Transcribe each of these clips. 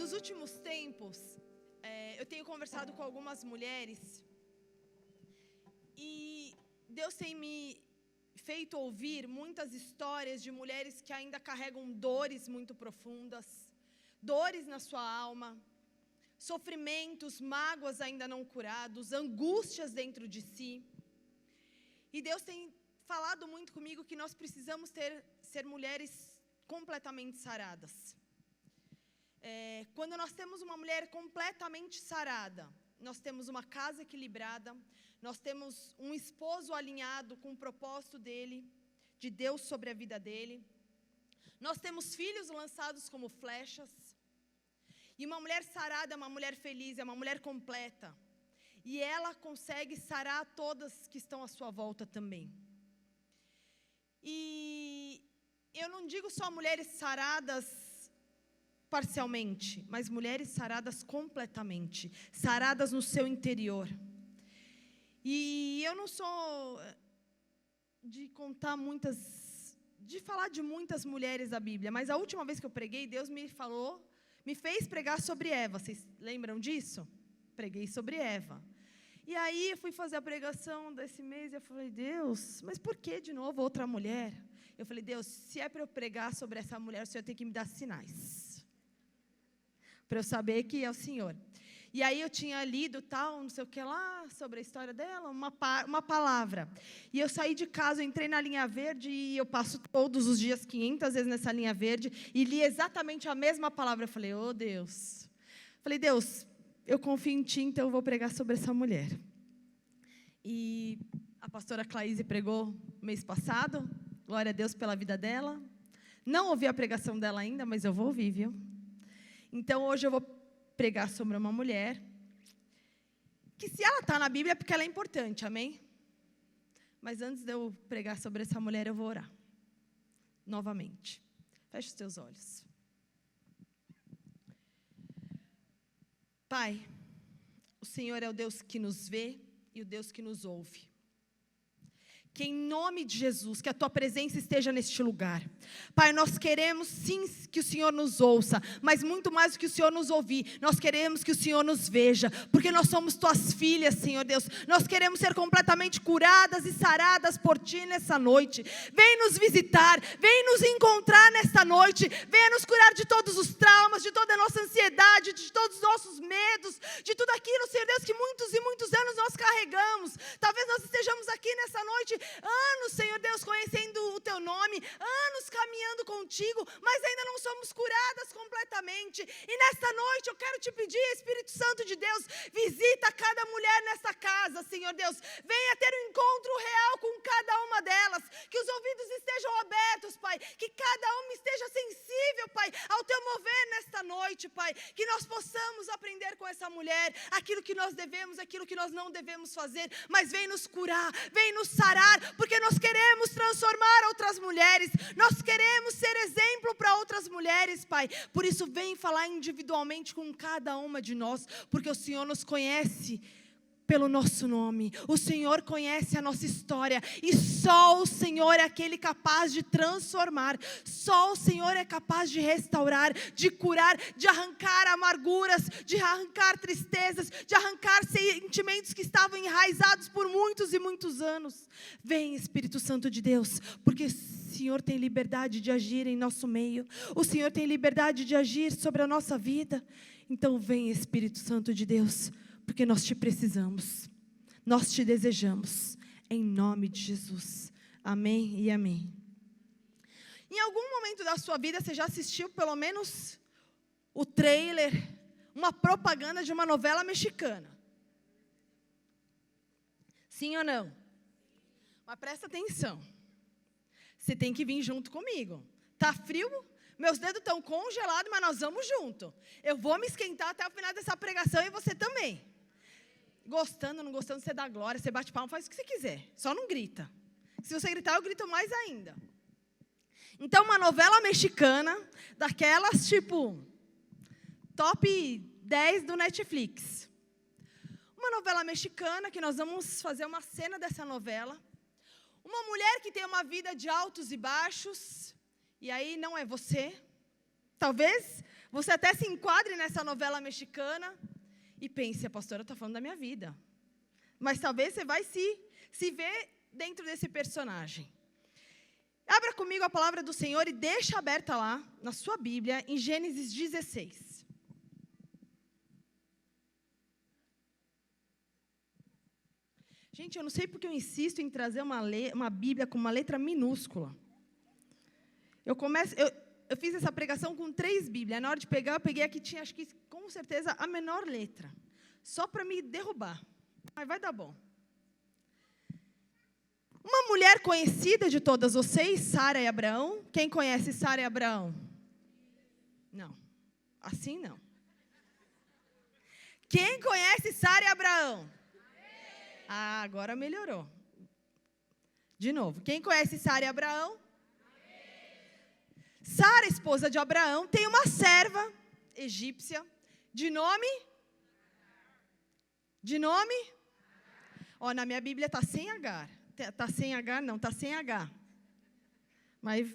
Nos últimos tempos, eu tenho conversado com algumas mulheres e Deus tem me feito ouvir muitas histórias de mulheres que ainda carregam dores muito profundas, dores na sua alma, sofrimentos, mágoas ainda não curados, angústias dentro de si. E Deus tem falado muito comigo que nós precisamos ser mulheres completamente saradas. Quando nós temos uma mulher completamente sarada, nós temos uma casa equilibrada, nós temos um esposo alinhado com o propósito dele, de Deus sobre a vida dele. Nós temos filhos lançados como flechas. E uma mulher sarada é uma mulher feliz, é uma mulher completa. E ela consegue sarar todas que estão à sua volta também. E eu não digo só mulheres saradas parcialmente, mas mulheres saradas completamente, saradas no seu interior. E eu não sou de contar de falar de muitas mulheres da Bíblia, mas a última vez que eu preguei, Deus me fez pregar sobre Eva. Vocês lembram disso? Preguei sobre Eva. E aí eu fui fazer a pregação desse mês e eu falei, Deus, mas por que de novo outra mulher? Eu falei, Deus, se é para eu pregar sobre essa mulher, o Senhor tem que me dar sinais, para eu saber que é o Senhor. E aí eu tinha lido tal, não sei o que lá, sobre a história dela, uma palavra. E eu saí de casa, eu entrei na linha verde, e eu passo todos os dias 500 vezes nessa linha verde, e li exatamente a mesma palavra. Eu falei, oh Deus. Falei, Deus, eu confio em Ti, então eu vou pregar sobre essa mulher. E a pastora Claíse pregou mês passado, glória a Deus pela vida dela. Não ouvi a pregação dela ainda, mas eu vou ouvir, viu? Então hoje eu vou pregar sobre uma mulher, que se ela está na Bíblia é porque ela é importante, amém? Mas antes de eu pregar sobre essa mulher, eu vou orar, novamente. Feche os teus olhos. Pai, o Senhor é o Deus que nos vê e o Deus que nos ouve. Que em nome de Jesus, que a Tua presença esteja neste lugar. Pai, nós queremos sim que o Senhor nos ouça, mas muito mais do que o Senhor nos ouvir, nós queremos que o Senhor nos veja, porque nós somos Tuas filhas, Senhor Deus. Nós queremos ser completamente curadas e saradas por Ti nessa noite. Vem nos visitar, vem nos encontrar nesta noite, venha nos curar de todos os traumas, de toda a nossa ansiedade, de todos os nossos medos, de tudo aquilo, Senhor Deus, que muitos e muitos anos nós carregamos. Talvez nós estejamos aqui nessa noite anos, Senhor Deus, conhecendo o Teu nome, anos caminhando contigo, mas ainda não somos curadas completamente. E nesta noite eu quero Te pedir, Espírito Santo de Deus, visita cada mulher nessa casa, Senhor Deus. Venha ter um encontro real com cada uma delas, que os ouvidos estejam abertos, Pai, que cada uma esteja sensível, Pai, ao Teu mover nesta noite, Pai, que nós possamos aprender com essa mulher, aquilo que nós devemos, aquilo que nós não devemos fazer, mas vem nos curar, vem nos sarar, porque nós queremos transformar outras mulheres, nós queremos ser exemplo para outras mulheres, Pai. Por isso vem falar individualmente com cada uma de nós, porque o Senhor nos conhece pelo nosso nome, o Senhor conhece a nossa história, e só o Senhor é aquele capaz de transformar, só o Senhor é capaz de restaurar, de curar, de arrancar amarguras, de arrancar tristezas, de arrancar sentimentos que estavam enraizados por muitos e muitos anos. Vem, Espírito Santo de Deus, porque o Senhor tem liberdade de agir em nosso meio, o Senhor tem liberdade de agir sobre a nossa vida. Então vem, Espírito Santo de Deus, porque nós Te precisamos, nós Te desejamos, em nome de Jesus, amém e amém. Em algum momento da sua vida, você já assistiu pelo menos o trailer, uma propaganda de uma novela mexicana? Sim ou não? Mas presta atenção, você tem que vir junto comigo. Tá frio? Meus dedos estão congelados, mas nós vamos junto. Eu vou me esquentar até o final dessa pregação e você também. Gostando, não gostando, você dá glória, você bate palma, faz o que você quiser. Só não grita. Se você gritar, eu grito mais ainda. Então, uma novela mexicana, daquelas tipo, top 10 do Netflix. Uma novela mexicana, que nós vamos fazer uma cena dessa novela. Uma mulher que tem uma vida de altos e baixos, e aí não é você. Talvez Você até se enquadre nessa novela mexicana e pense, a pastora está falando da minha vida. Mas talvez você vai se ver dentro desse personagem. Abra comigo a palavra do Senhor e deixa aberta lá, na sua Bíblia, em Gênesis 16. Gente, eu não sei porque eu insisto em trazer uma Bíblia com uma letra minúscula. Eu fiz essa pregação com 3 Bíblias. Na hora de pegar, eu peguei a que tinha, acho que com certeza, a menor letra. Só para me derrubar. Mas vai dar bom. Uma mulher conhecida de todas vocês, Sara e Abraão. Quem conhece Sara e Abraão? Não. Assim não. Quem conhece Sara e Abraão? Ah, agora melhorou. De novo. Quem conhece Sara e Abraão? Sara, esposa de Abraão, tem uma serva egípcia de nome? Ó, na minha Bíblia está sem Agar. Está sem H? Não, está sem H. Mas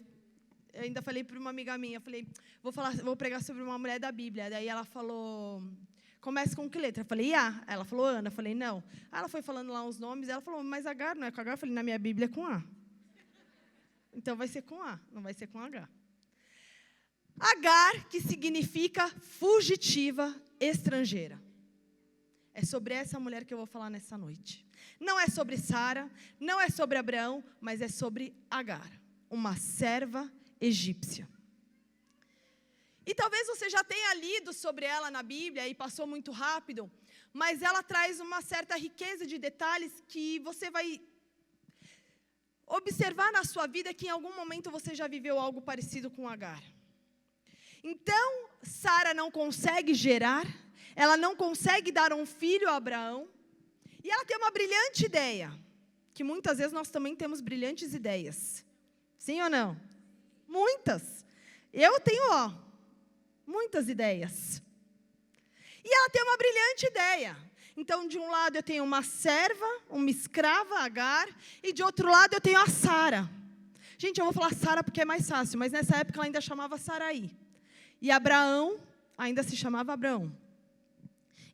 eu ainda falei para uma amiga minha, falei, vou pregar sobre uma mulher da Bíblia. Daí ela falou, começa com que letra? Eu falei, A. Ela falou, Ana. Eu falei, não. Aí ela foi falando lá uns nomes, ela falou, mas Agar não é com H? Eu falei, na minha Bíblia é com A. Então vai ser com A, não vai ser com H. Agar, que significa fugitiva estrangeira. É sobre essa mulher que eu vou falar nessa noite. Não é sobre Sara, não é sobre Abraão, mas é sobre Agar, uma serva egípcia. E talvez você já tenha lido sobre ela na Bíblia e passou muito rápido, mas ela traz uma certa riqueza de detalhes que você vai observar na sua vida que em algum momento você já viveu algo parecido com Agar. Então, Sara não consegue gerar, ela não consegue dar um filho a Abraão, e ela tem uma brilhante ideia, que muitas vezes nós também temos brilhantes ideias. Sim ou não? Muitas. Eu tenho, muitas ideias. E ela tem uma brilhante ideia. Então, de um lado eu tenho uma serva, uma escrava, Agar, e de outro lado eu tenho a Sara. Gente, eu vou falar Sara porque é mais fácil, mas nessa época ela ainda chamava Saraí. E Abraão ainda se chamava Abraão.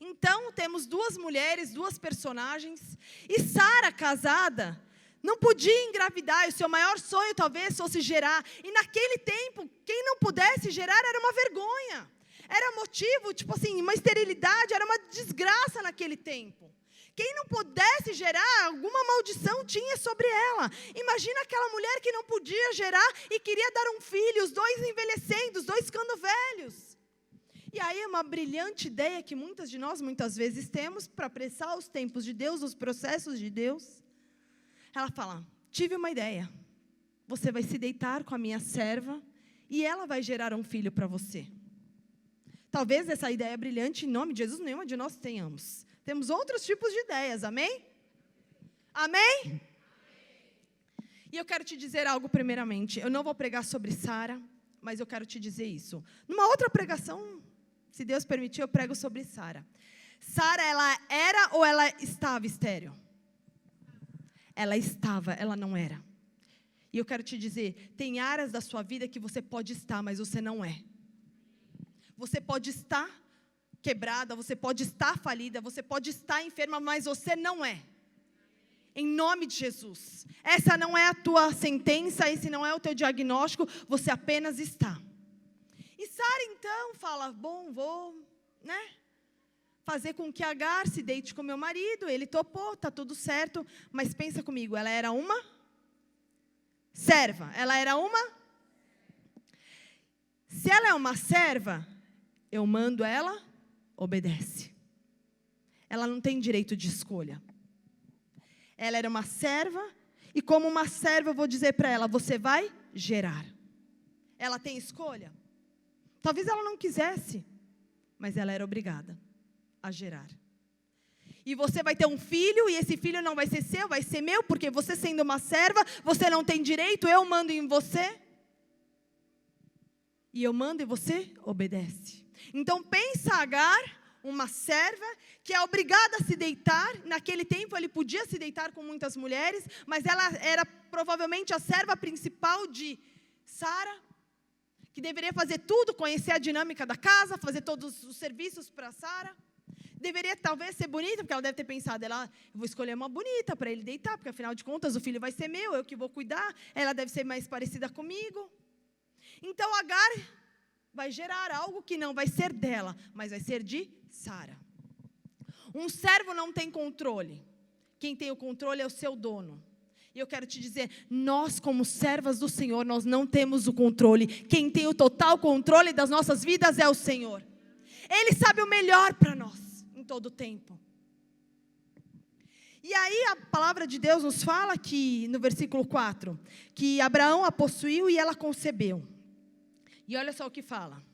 Então, temos 2 mulheres, 2 personagens. E Sara, casada, não podia engravidar. E o seu maior sonho, talvez, fosse gerar. E naquele tempo, quem não pudesse gerar era uma vergonha. Era motivo, tipo assim, uma esterilidade, era uma desgraça naquele tempo. Quem não pudesse gerar, alguma maldição tinha sobre ela. Imagina aquela mulher que não podia gerar e queria dar um filho, os 2 envelhecendo, os 2 ficando velhos. E aí é uma brilhante ideia que muitas de nós, muitas vezes, temos para apressar os tempos de Deus, os processos de Deus. Ela fala, tive uma ideia. Você vai se deitar com a minha serva e ela vai gerar um filho para você. Talvez essa ideia brilhante, em nome de Jesus, nenhuma de nós tenhamos. Temos outros tipos de ideias, amém? Amém? E eu quero te dizer algo primeiramente. Eu não vou pregar sobre Sara, mas eu quero te dizer isso. Numa outra pregação, se Deus permitir, eu prego sobre Sara. Sara, ela era ou ela estava estéril? Ela estava, ela não era. E eu quero te dizer, tem áreas da sua vida que você pode estar, mas você não é. Você pode estar quebrada, você pode estar falida, você pode estar enferma, mas você não é. Em nome de Jesus. Essa não é a tua sentença, esse não é o teu diagnóstico, você apenas está. E Sara então fala, bom, vou, fazer com que Agar se deite com meu marido, ele topou, está tudo certo, mas pensa comigo, ela era uma serva, ela era uma... Se ela é uma serva, eu mando, ela obedece. Ela não tem direito de escolha. Ela era uma serva, e como uma serva eu vou dizer para ela, você vai gerar. Ela tem escolha? Talvez ela não quisesse, mas ela era obrigada a gerar. E você vai ter um filho, e esse filho não vai ser seu, vai ser meu, porque você sendo uma serva, você não tem direito, eu mando em você. E eu mando e você obedece. Então pensa Agar, uma serva, que é obrigada a se deitar. Naquele tempo ele podia se deitar com muitas mulheres, mas ela era provavelmente a serva principal de Sara, que deveria fazer tudo, conhecer a dinâmica da casa, fazer todos os serviços para Sara. Deveria talvez ser bonita, porque ela deve ter pensado, eu vou escolher uma bonita para ele deitar, porque afinal de contas o filho vai ser meu, eu que vou cuidar, ela deve ser mais parecida comigo. Então Agar vai gerar algo que não vai ser dela, mas vai ser de Sara. Um servo não tem controle, quem tem o controle é o seu dono. E eu quero te dizer, nós como servas do Senhor, nós não temos o controle. Quem tem o total controle das nossas vidas é o Senhor. Ele sabe o melhor para nós, em todo o tempo. E aí a palavra de Deus nos fala que, no versículo 4, que Abraão a possuiu e ela concebeu. E olha só o que fala.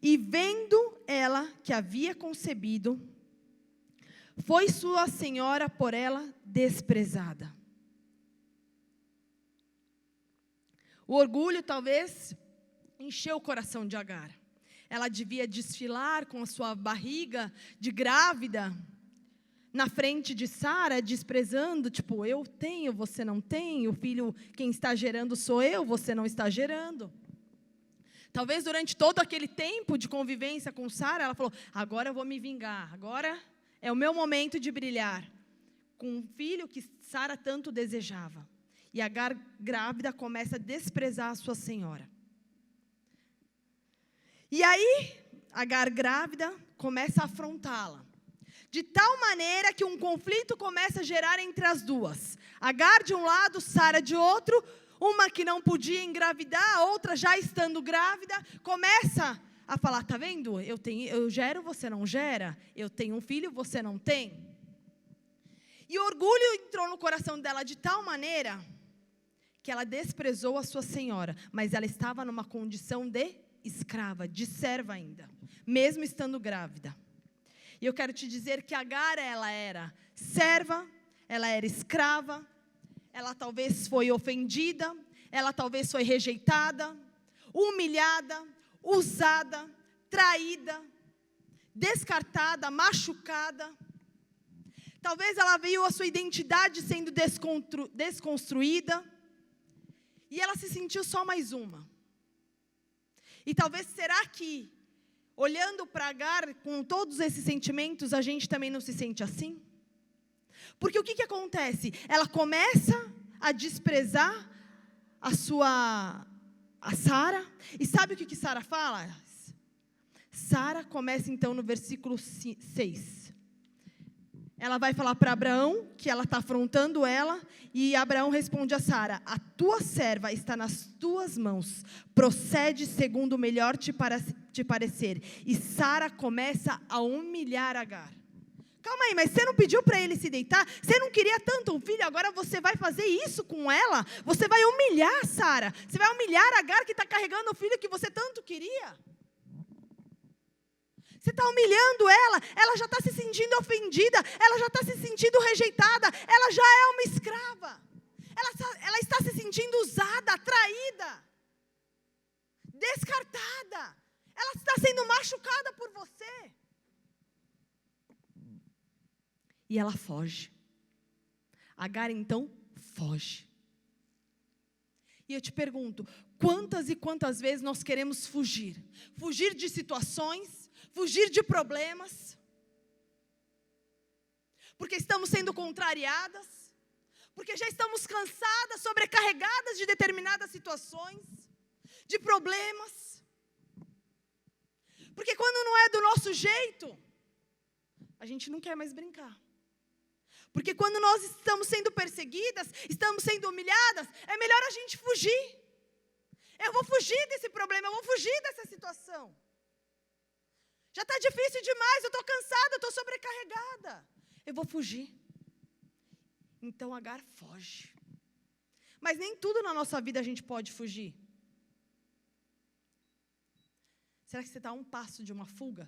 E vendo ela que havia concebido, foi sua senhora por ela desprezada. O orgulho talvez encheu o coração de Agar. Ela devia desfilar com a sua barriga de grávida na frente de Sara, desprezando, tipo, eu tenho, você não tem, o filho quem está gerando sou eu, você não está gerando. Talvez durante todo aquele tempo de convivência com Sara, ela falou, agora eu vou me vingar, agora é o meu momento de brilhar, com um filho que Sara tanto desejava. E Agar grávida começa a desprezar a sua senhora. E aí, Agar grávida começa a afrontá-la. De tal maneira que um conflito começa a gerar entre as duas. Agar de um lado, Sara de outro. Uma que não podia engravidar, a outra já estando grávida. Começa a falar, tá vendo? Eu gero, você não gera. Eu tenho um filho, você não tem. E o orgulho entrou no coração dela de tal maneira que ela desprezou a sua senhora. Mas ela estava numa condição de escrava, de serva ainda, mesmo estando grávida. E eu quero te dizer que Agar, ela era serva, ela era escrava, ela talvez foi ofendida, ela talvez foi rejeitada, humilhada, usada, traída, descartada, machucada. Talvez ela viu a sua identidade sendo desconstruída, e ela se sentiu só mais uma. E talvez, será que, olhando para Agar, com todos esses sentimentos, a gente também não se sente assim? Porque o que acontece? Ela começa a desprezar a Sara, e sabe o que Sara fala? Sara começa então no versículo 6. Ela vai falar para Abraão que ela está afrontando ela, e Abraão responde a Sara, a tua serva está nas tuas mãos, procede segundo o melhor te parecer. E Sara começa a humilhar Agar. Calma aí, mas você não pediu para ele se deitar? Você não queria tanto um filho, agora você vai fazer isso com ela? Você vai humilhar Sara, você vai humilhar Agar que está carregando o filho que você tanto queria? Você está humilhando ela já está se sentindo ofendida, ela já está se sentindo rejeitada, ela já é uma escrava, ela está se sentindo usada, traída, descartada, ela está sendo machucada por você. E ela foge. Agar então foge. E eu te pergunto, quantas e quantas vezes nós queremos fugir? Fugir de situações, fugir de problemas, porque estamos sendo contrariadas, porque já estamos cansadas, sobrecarregadas de determinadas situações, de problemas. Porque quando não é do nosso jeito, a gente não quer mais brincar. Porque quando nós estamos sendo perseguidas, estamos sendo humilhadas, é melhor a gente fugir. Eu vou fugir desse problema, eu vou fugir dessa situação. Já está difícil demais, eu estou cansada, eu estou sobrecarregada. Eu vou fugir. Então Agar foge. Mas nem tudo na nossa vida a gente pode fugir. Será que você está a um passo de uma fuga?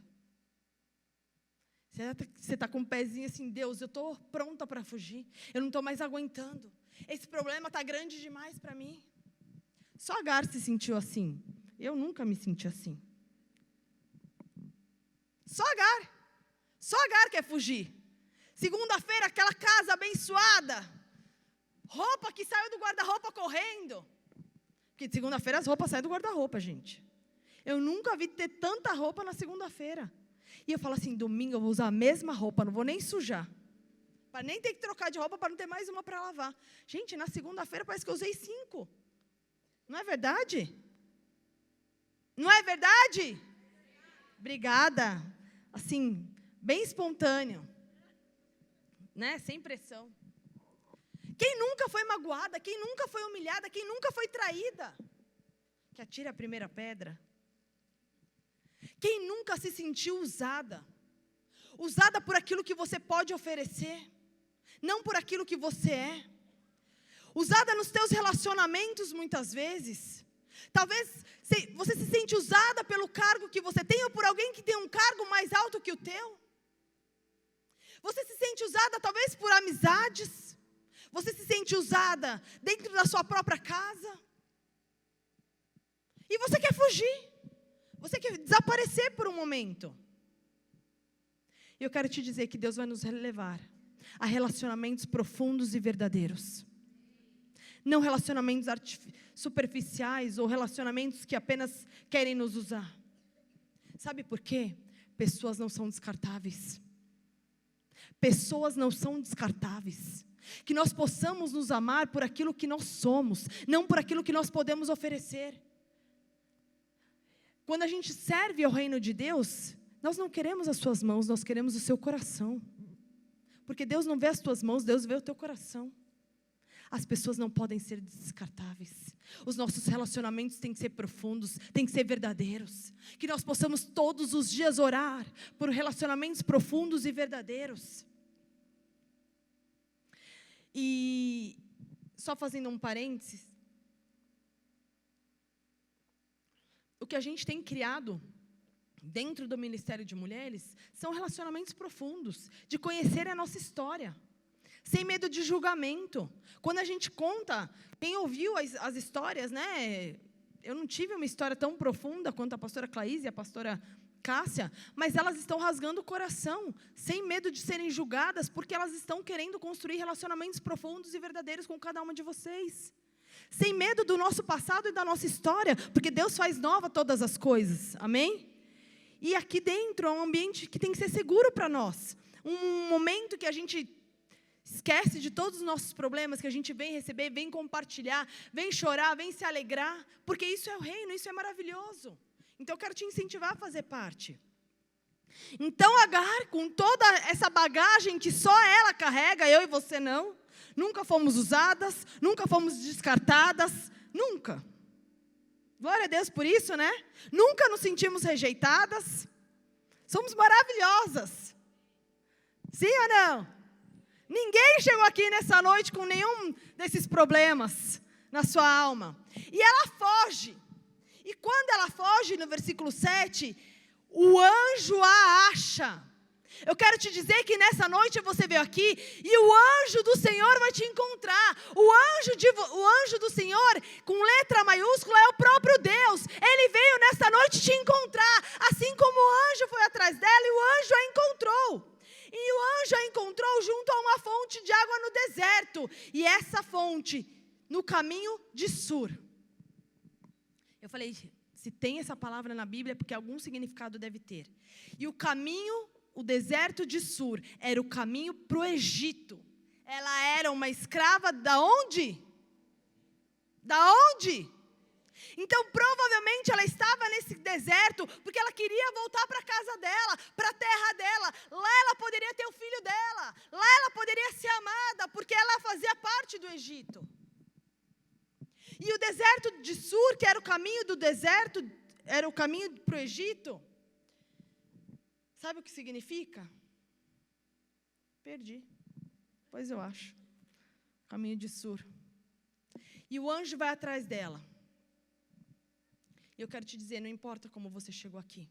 Será que você está com um pezinho assim, Deus, eu estou pronta para fugir. Eu não estou mais aguentando. Esse problema está grande demais para mim. Só Agar se sentiu assim. Eu nunca me senti assim. Só Agar quer fugir. Segunda-feira, aquela casa abençoada. Roupa que saiu do guarda-roupa correndo. Porque de segunda-feira as roupas saem do guarda-roupa, gente. Eu nunca vi ter tanta roupa na segunda-feira. E eu falo assim, domingo eu vou usar a mesma roupa, não vou nem sujar. Para nem ter que trocar de roupa, para não ter mais uma para lavar. Gente, na segunda-feira parece que eu usei 5. Não é verdade? Não é verdade? Obrigada. Assim, bem espontâneo. Né? Sem pressão. Quem nunca foi magoada, quem nunca foi humilhada, quem nunca foi traída? Que atire a primeira pedra. Quem nunca se sentiu usada? Usada por aquilo que você pode oferecer, não por aquilo que você é. Usada nos teus relacionamentos muitas vezes. Talvez você se sente usada pelo cargo que você tem ou por alguém que tem um cargo mais alto que o teu. Você se sente usada talvez por amizades. Você se sente usada dentro da sua própria casa. E você quer fugir. Você quer desaparecer por um momento. E eu quero te dizer que Deus vai nos levar a relacionamentos profundos e verdadeiros. Não relacionamentos superficiais ou relacionamentos que apenas querem nos usar. Sabe por quê? Pessoas não são descartáveis. Pessoas não são descartáveis. Que nós possamos nos amar por aquilo que nós somos, não por aquilo que nós podemos oferecer. Quando a gente serve ao reino de Deus, nós não queremos as suas mãos, nós queremos o seu coração. Porque Deus não vê as tuas mãos, Deus vê o teu coração. As pessoas não podem ser descartáveis. Os nossos relacionamentos têm que ser profundos, têm que ser verdadeiros. Que nós possamos todos os dias orar por relacionamentos profundos e verdadeiros. E só fazendo um parênteses, o que a gente tem criado dentro do Ministério de Mulheres são relacionamentos profundos, de conhecer a nossa história, sem medo de julgamento. Quando a gente conta, quem ouviu as histórias, né? Eu não tive uma história tão profunda quanto a pastora Claís e a pastora Cássia, mas elas estão rasgando o coração, sem medo de serem julgadas, porque elas estão querendo construir relacionamentos profundos e verdadeiros com cada uma de vocês. Sem medo do nosso passado e da nossa história, porque Deus faz nova todas as coisas, amém? E aqui dentro é um ambiente que tem que ser seguro para nós, um momento que a gente esquece de todos os nossos problemas, que a gente vem receber, vem compartilhar, vem chorar, vem se alegrar, porque isso é o reino, isso é maravilhoso. Então eu quero te incentivar a fazer parte. Então Agar, com toda essa bagagem que só ela carrega, eu e você não, nunca fomos usadas, nunca fomos descartadas, nunca. Glória a Deus por isso, né? Nunca nos sentimos rejeitadas. Somos maravilhosas. Sim ou não? Ninguém chegou aqui nessa noite com nenhum desses problemas na sua alma. E ela foge. E quando ela foge, no versículo 7, o anjo a acha. Eu quero te dizer que nessa noite você veio aqui e o anjo do Senhor vai te encontrar. O anjo do Senhor, com letra maiúscula, é o próprio Deus. Ele veio nessa noite te encontrar. Assim como o anjo foi atrás dela e o anjo a encontrou. E o anjo a encontrou junto a uma fonte de água no deserto. E essa fonte, no caminho de Sur. Eu falei, se tem essa palavra na Bíblia, é porque algum significado deve ter. E o caminho, o deserto de Sur, era o caminho para o Egito. Ela era uma escrava da onde? Da onde? Então, provavelmente, ela estava nesse deserto porque ela queria voltar para a casa dela, para a terra dela. Lá ela poderia ter o filho dela. Lá ela poderia ser amada, porque ela fazia parte do Egito. E o deserto de Sur, que era o caminho do deserto, era o caminho para o Egito. Sabe o que significa? Perdi. Pois eu acho. Caminho de Sur. E o anjo vai atrás dela. E eu quero te dizer, não importa como você chegou aqui.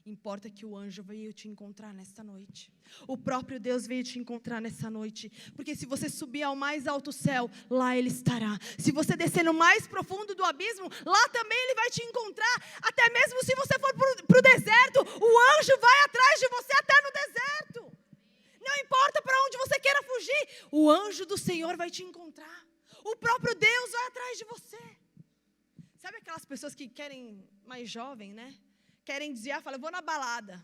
Importa que o anjo veio te encontrar nesta noite. O próprio Deus veio te encontrar nessa noite. Porque se você subir ao mais alto céu, lá Ele estará. Se você descer no mais profundo do abismo, lá também Ele vai te encontrar. Até mesmo se você for para o deserto, o anjo vai atrás de você até no deserto. Não importa para onde você queira fugir, o anjo do Senhor vai te encontrar. O próprio Deus vai atrás de você. aquelas pessoas que querem, mais jovem, né? Querem desviar, fala, eu vou na balada.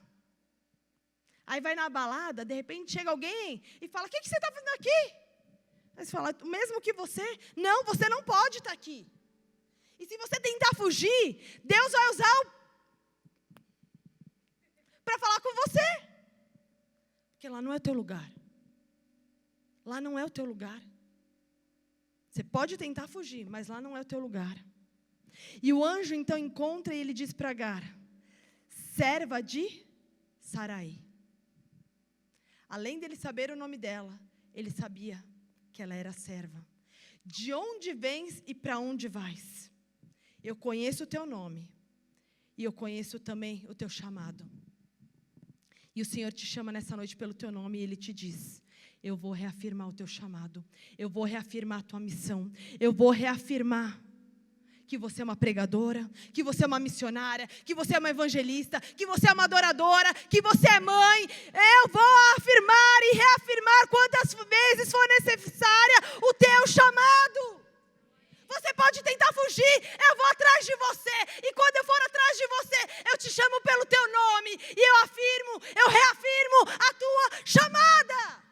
Aí vai na balada, de repente chega alguém e fala, o que você está fazendo aqui? Aí você fala, mesmo que você, não, você não pode estar aqui. E se você tentar fugir, Deus vai usar para falar com você. Porque lá não é o teu lugar. Lá não é o teu lugar. Você pode tentar fugir, mas lá não é o teu lugar. E o anjo então encontra e ele diz para Agar, serva de Sarai. Além dele saber o nome dela, ele sabia que ela era serva. De onde vens e para onde vais? Eu conheço o teu nome e eu conheço também o teu chamado. E o Senhor te chama nessa noite pelo teu nome e Ele te diz, eu vou reafirmar o teu chamado, eu vou reafirmar a tua missão, eu vou reafirmar que você é uma pregadora, que você é uma missionária, que você é uma evangelista, que você é uma adoradora, que você é mãe. Eu vou afirmar e reafirmar quantas vezes for necessária o teu chamado. Você pode tentar fugir, eu vou atrás de você. E quando eu for atrás de você, eu te chamo pelo teu nome. E eu reafirmo a tua chamada.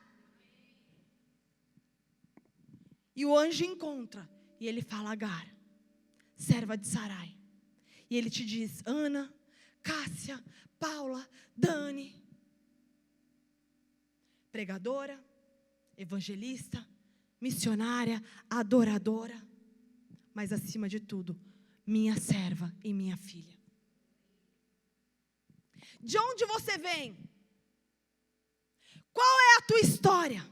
E o anjo encontra, e ele fala, Agar, serva de Sarai. E ele te diz, Ana, Cássia, Paula, Dani, pregadora, evangelista, missionária, adoradora, mas acima de tudo, minha serva e minha filha. De onde você vem? Qual é a tua história?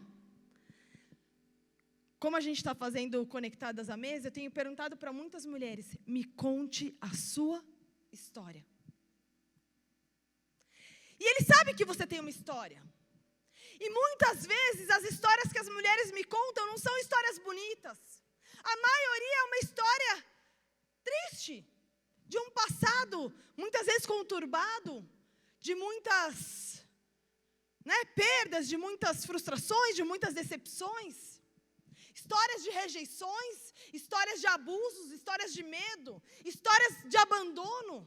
Como a gente está fazendo Conectadas à Mesa, eu tenho perguntado para muitas mulheres, me conte a sua história. E ele sabe que você tem uma história. E muitas vezes as histórias que as mulheres me contam não são histórias bonitas. A maioria é uma história triste, de um passado muitas vezes conturbado, de muitas perdas, de muitas frustrações, de muitas decepções. Histórias de rejeições, histórias de abusos, histórias de medo, histórias de abandono,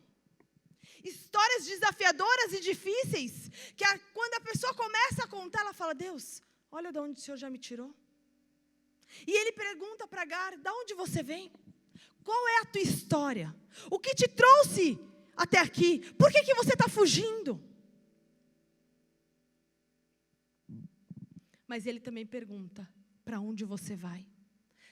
histórias desafiadoras e difíceis, que quando a pessoa começa a contar, ela fala, Deus, olha de onde o Senhor já me tirou. E ele pergunta para Agar, de onde você vem? Qual é a tua história? O que te trouxe até aqui? Por que você está fugindo? Mas ele também pergunta, para onde você vai?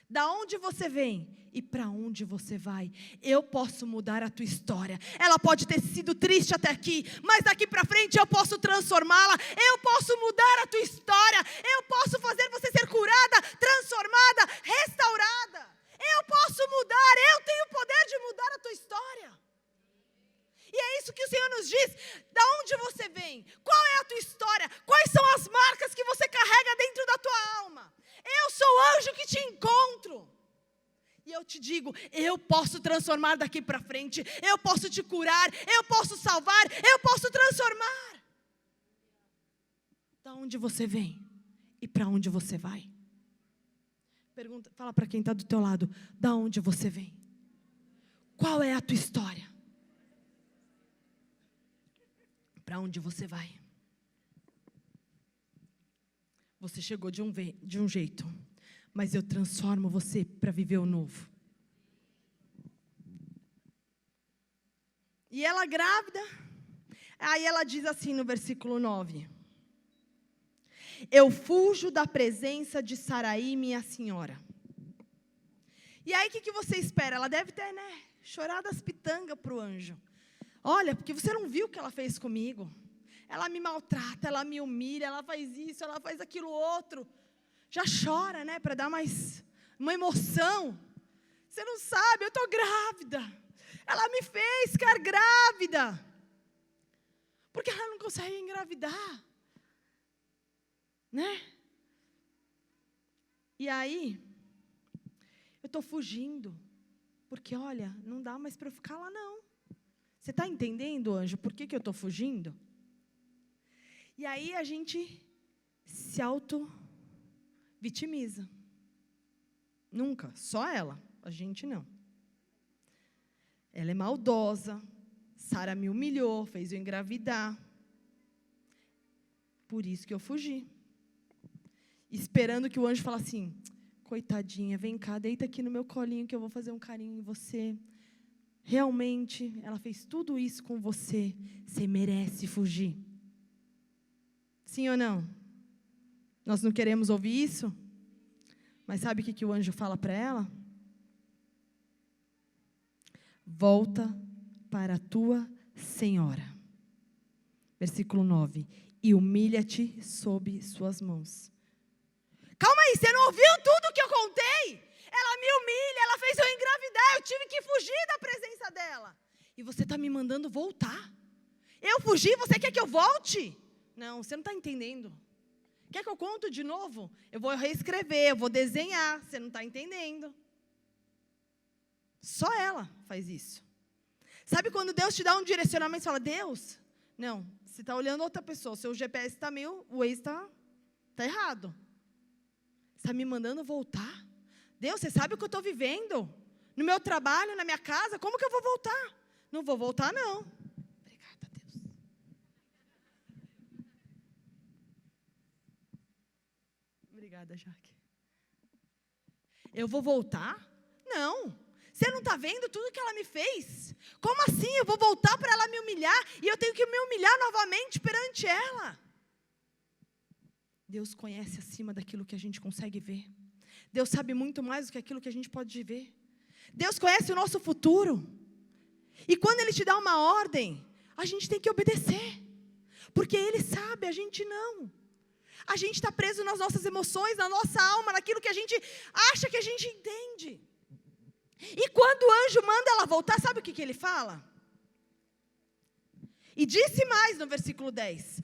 Da onde você vem e para onde você vai? Eu posso mudar a tua história. Ela pode ter sido triste até aqui, mas daqui para frente eu posso transformá-la. Eu posso mudar a tua história. Eu posso fazer você ser curada, transformada, restaurada. Eu posso mudar. Eu tenho o poder de mudar a tua história. E é isso que o Senhor nos diz. Da onde você vem? Qual é a tua história? Quais são as marcas que você carrega dentro da tua alma? Eu sou o anjo que te encontro. E eu te digo, eu posso transformar daqui para frente. Eu posso te curar, eu posso salvar, eu posso transformar. Da onde você vem e para onde você vai? Pergunta, fala para quem está do teu lado, da onde você vem? Qual é a tua história? Para onde você vai? Você chegou de um jeito, mas eu transformo você para viver o novo. E ela grávida, aí ela diz assim no versículo 9. Eu fujo da presença de Sarai, minha senhora. E aí o que você espera? Ela deve ter, chorado as pitangas para o anjo. Olha, porque você não viu o que ela fez comigo. Ela me maltrata, ela me humilha, ela faz isso, ela faz aquilo outro. Já chora, para dar mais uma emoção. Você não sabe, eu estou grávida. Ela me fez ficar grávida. Porque ela não consegue engravidar. E aí, eu estou fugindo. Porque, olha, não dá mais para eu ficar lá, não. Você está entendendo, anjo, por que eu estou fugindo? E aí a gente se auto-vitimiza. Nunca, só ela, a gente não. Ela é maldosa. Sara me humilhou, fez eu engravidar. Por isso que eu fugi. Esperando que o anjo falasse assim, coitadinha, vem cá, deita aqui no meu colinho que eu vou fazer um carinho em você. Realmente, ela fez tudo isso com você. Você merece fugir. Sim ou não? Nós não queremos ouvir isso? Mas sabe o que o anjo fala para ela? Volta para a tua senhora. Versículo 9. E humilha-te sob suas mãos. Calma aí, você não ouviu tudo que eu contei? Ela me humilha, ela fez eu engravidar, eu tive que fugir da presença dela. E você está me mandando voltar? Eu fugi, você quer que eu volte? Não, você não está entendendo. Quer que eu conto de novo? Eu vou reescrever, eu vou desenhar, você não está entendendo. Só ela faz isso. Sabe quando Deus te dá um direcionamento e fala, Deus, não, você está olhando outra pessoa, seu GPS está meio, o Waze está errado. Você está me mandando voltar? Deus, você sabe o que eu estou vivendo? No meu trabalho, na minha casa, como que eu vou voltar? Não vou voltar, não. Obrigada, Deus. Obrigada, Jaque. Eu vou voltar? Não. Você não está vendo tudo que ela me fez? Como assim? Eu vou voltar para ela me humilhar e eu tenho que me humilhar novamente perante ela? Deus conhece acima daquilo que a gente consegue ver. Deus sabe muito mais do que aquilo que a gente pode ver. Deus conhece o nosso futuro. E quando Ele te dá uma ordem, a gente tem que obedecer. Porque Ele sabe, a gente não. A gente está preso nas nossas emoções, na nossa alma, naquilo que a gente acha que a gente entende. E quando o anjo manda ela voltar, sabe o que ele fala? E disse mais no versículo 10.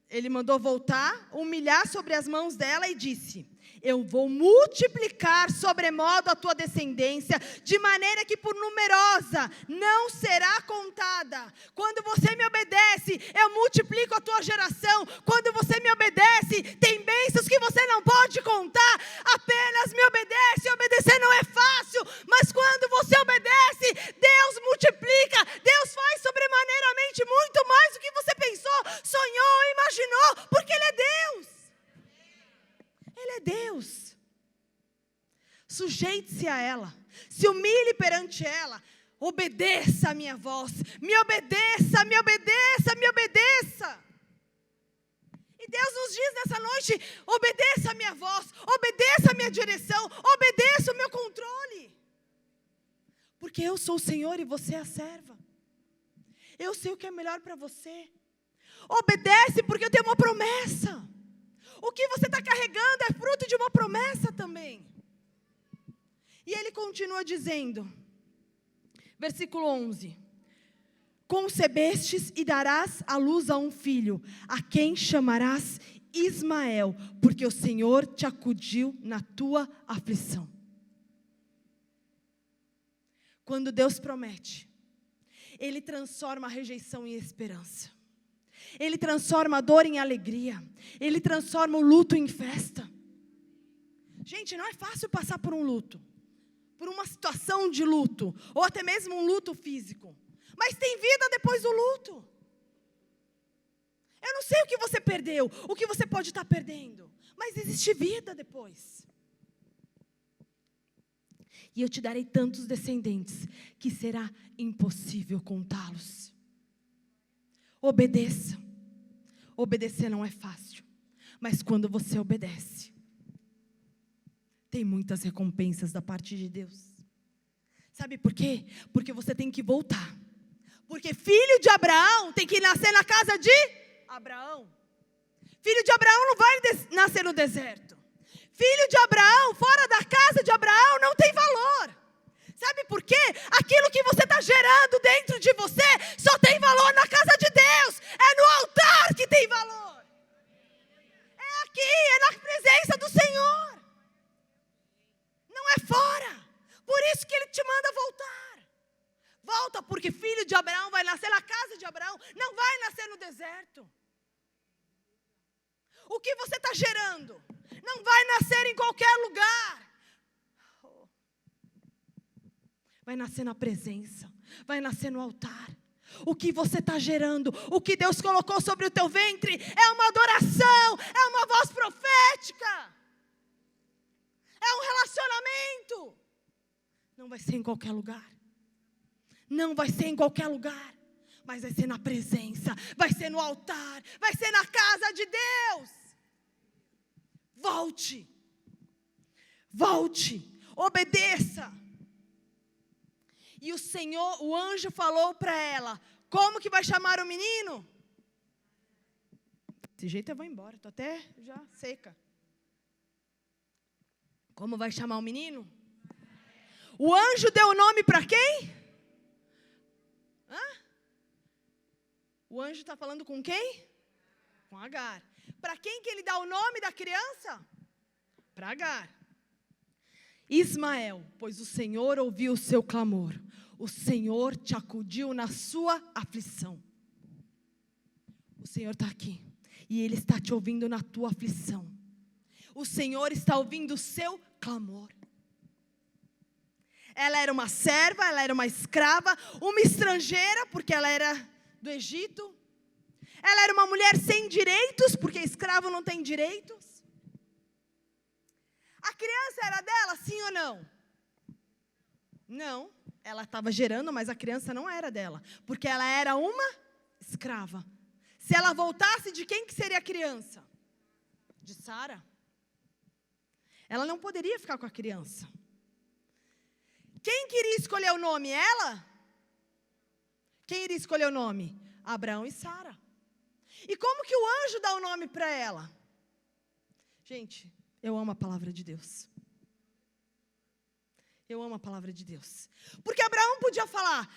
Ele mandou voltar, humilhar sobre as mãos dela e disse, eu vou multiplicar sobremodo a tua descendência, de maneira que por numerosa não será contada. Quando você me obedece, eu multiplico a tua geração. Quando você me obedece, tem bênçãos que você não pode contar. Apenas me obedece. Obedecer não é fácil, mas quando você obedece, Deus multiplica. Deus faz sobremaneiramente muito mais do que você pensou, sonhou, imaginou, porque Ele é Deus. Ele é Deus. Sujeite-se a ela. Se humilhe perante ela. Obedeça a minha voz. Me obedeça, me obedeça, me obedeça. E Deus nos diz nessa noite, obedeça a minha voz, obedeça a minha direção, obedeça o meu controle. Porque eu sou o Senhor e você é a serva. Eu sei o que é melhor para você. Obedece porque eu tenho uma promessa. O que você está carregando é fruto de uma promessa também. E ele continua dizendo, versículo 11. Concebestes e darás à luz a um filho, a quem chamarás Ismael, porque o Senhor te acudiu na tua aflição. Quando Deus promete, Ele transforma a rejeição em esperança. Ele transforma a dor em alegria. Ele transforma o luto em festa. Gente, não é fácil passar por um luto, por uma situação de luto, ou até mesmo um luto físico. Mas tem vida depois do luto. Eu não sei o que você perdeu, o que você pode estar perdendo, mas existe vida depois. E eu te darei tantos descendentes que será impossível contá-los. Obedeça. Obedecer não é fácil, mas quando você obedece, tem muitas recompensas da parte de Deus. Sabe por quê? Porque você tem que voltar. Porque filho de Abraão tem que nascer na casa de Abraão. Filho de Abraão não vai nascer no deserto. Filho de Abraão, fora da casa de Abraão, não tem valor. Sabe por quê? Aquilo que você está gerando dentro de você só tem valor na casa de Deus. É no altar que tem valor. É aqui, é na presença do Senhor. Não é fora. Por isso que Ele te manda voltar. Volta, porque filho de Abraão vai nascer na casa de Abraão, não vai nascer no deserto. O que você está gerando não vai nascer em qualquer lugar. Vai nascer na presença, vai nascer no altar. O que você está gerando, o que Deus colocou sobre o teu ventre, é uma adoração, é uma voz profética, é um relacionamento. Não vai ser em qualquer lugar. Não vai ser em qualquer lugar. Mas vai ser na presença, vai ser no altar, vai ser na casa de Deus. Volte. Volte. Obedeça. E o Senhor, o anjo falou para ela, como que vai chamar o menino? Desse jeito eu vou embora, estou até já seca. Como vai chamar o menino? O anjo deu o nome para quem? O anjo está falando com quem? Com Agar. Para quem que ele dá o nome da criança? Para Agar. Ismael, pois o Senhor ouviu o seu clamor. O Senhor te acudiu na sua aflição. O Senhor está aqui. E Ele está te ouvindo na tua aflição. O Senhor está ouvindo o seu clamor. Ela era uma serva, ela era uma escrava, uma estrangeira, porque ela era do Egito. Ela era uma mulher sem direitos, porque escravo não tem direitos. A criança era dela, sim ou não? Não, ela estava gerando, mas a criança não era dela, porque ela era uma escrava. Se ela voltasse, de quem que seria a criança? De Sara. Ela não poderia ficar com a criança. Quem queria escolher o nome? Ela? Quem iria escolher o nome? Abraão e Sara. E como que o anjo dá o nome para ela? Gente, eu amo a palavra de Deus. Eu amo a palavra de Deus. Porque Abraão podia falar,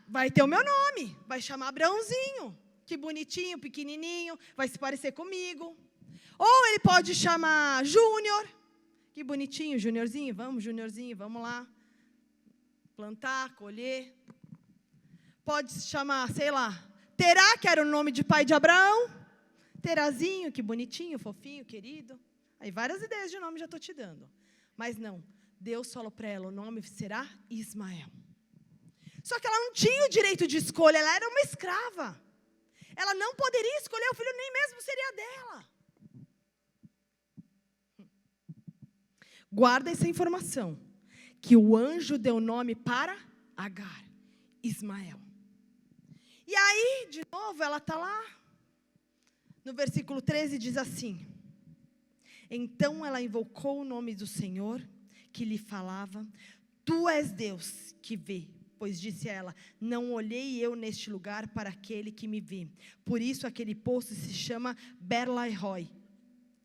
vai ter o meu nome, vai chamar Abraãozinho. Que bonitinho, pequenininho, vai se parecer comigo. Ou ele pode chamar Júnior. Que bonitinho, Júniorzinho, vamos lá. Plantar, colher. Pode se chamar, sei lá, Terá, que era o nome de pai de Abraão. Terazinho, que bonitinho, fofinho, querido. Aí várias ideias de nome já estou te dando. Mas não, Deus falou para ela, o nome será Ismael. Só que ela não tinha o direito de escolha, ela era uma escrava. Ela não poderia escolher o filho, nem mesmo seria dela. Guarda essa informação, que o anjo deu nome para Agar, Ismael. E aí, de novo, ela está lá, no versículo 13 diz assim, então ela invocou o nome do Senhor, que lhe falava, tu és Deus que vê, pois disse ela, não olhei eu neste lugar para aquele que me vê, por isso aquele poço se chama Berlairoi,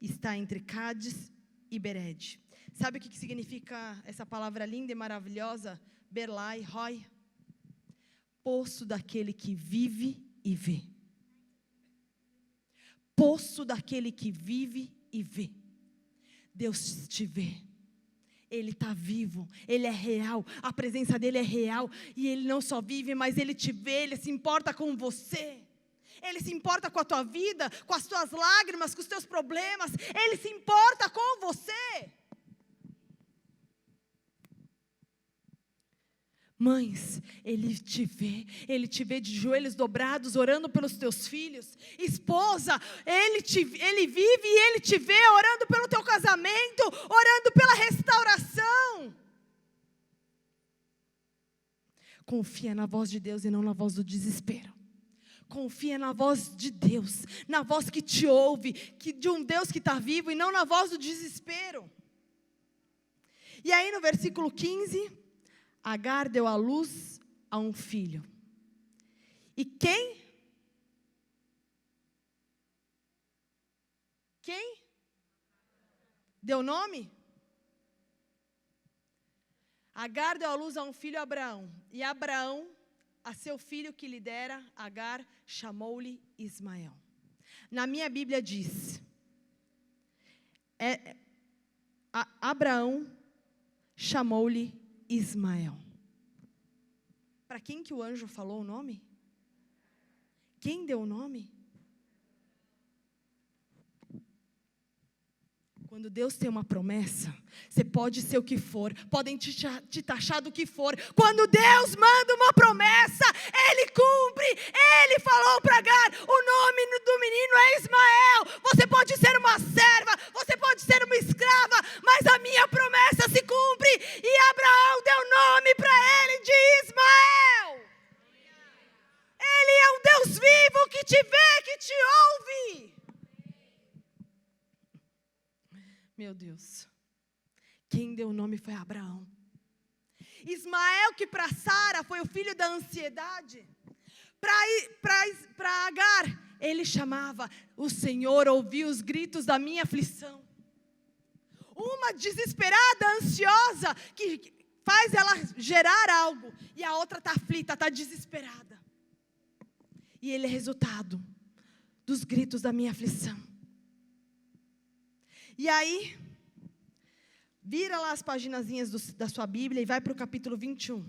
está entre Cádiz e Bered. Sabe o que significa essa palavra linda e maravilhosa, Berlairoi? Poço daquele que vive e vê. Poço daquele que vive e vê. Deus te vê. Ele está vivo, Ele é real, a presença dEle é real, e Ele não só vive, mas Ele te vê, Ele se importa com você, Ele se importa com a tua vida, com as tuas lágrimas, com os teus problemas, Ele se importa com você. Mães, Ele te vê de joelhos dobrados, orando pelos teus filhos. Esposa, Ele vive e Ele te vê orando pelo teu casamento, orando pela restauração. Confia na voz de Deus e não na voz do desespero. Confia na voz de Deus, na voz que te ouve, de um Deus que está vivo e não na voz do desespero. E aí no versículo 15... Agar deu à luz a um filho. E quem? Quem? Deu nome? Agar deu à luz a um filho, Abraão. E Abraão, a seu filho que lhe dera, Agar, chamou-lhe Ismael. Na minha Bíblia diz, Abraão chamou-lhe Ismael. Para quem que o anjo falou o nome? Quem deu o nome? Quando Deus tem uma promessa, você pode ser o que for, podem te taxar do que for. Quando Deus manda uma promessa, Ele cumpre. Ele falou para Agar, o nome do menino é Ismael. Você pode ser uma serva, você pode ser uma escrava, mas a minha promessa se cumpre. E Abraão deu nome para ele de Ismael. Ele é um Deus vivo que te vê, que te ouve. Meu Deus, quem deu o nome foi Abraão. Ismael, que para Sara foi o filho da ansiedade, para Agar, ele chamava, o Senhor ouviu os gritos da minha aflição. Uma desesperada, ansiosa, que faz ela gerar algo, e a outra está aflita, está desesperada. E ele é resultado dos gritos da minha aflição. E aí, vira lá as paginazinhas da sua Bíblia e vai para o capítulo 21.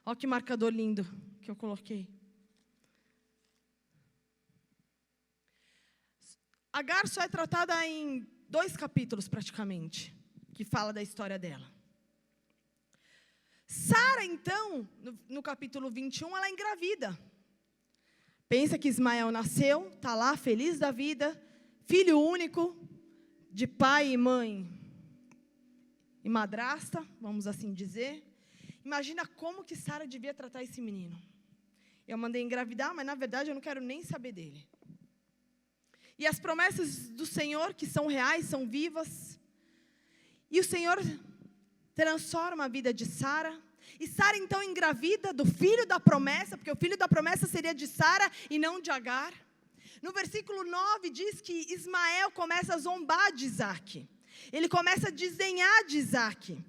Olha que marcador lindo que eu coloquei. Agar só é tratada em 2 capítulos praticamente, que fala da história dela. Sara, então, no capítulo 21, ela é engravida. Pensa que Ismael nasceu, está lá feliz da vida, filho único, de pai e mãe e madrasta, vamos assim dizer. Imagina como que Sara devia tratar esse menino. Eu mandei engravidar, mas na verdade eu não quero nem saber dele. E as promessas do Senhor, que são reais, são vivas. E o Senhor transforma a vida de Sara. E Sara então engravida do filho da promessa, porque o filho da promessa seria de Sara e não de Agar. No versículo 9 diz que Ismael começa a zombar de Isaac. Ele começa a desdenhar de Isaac.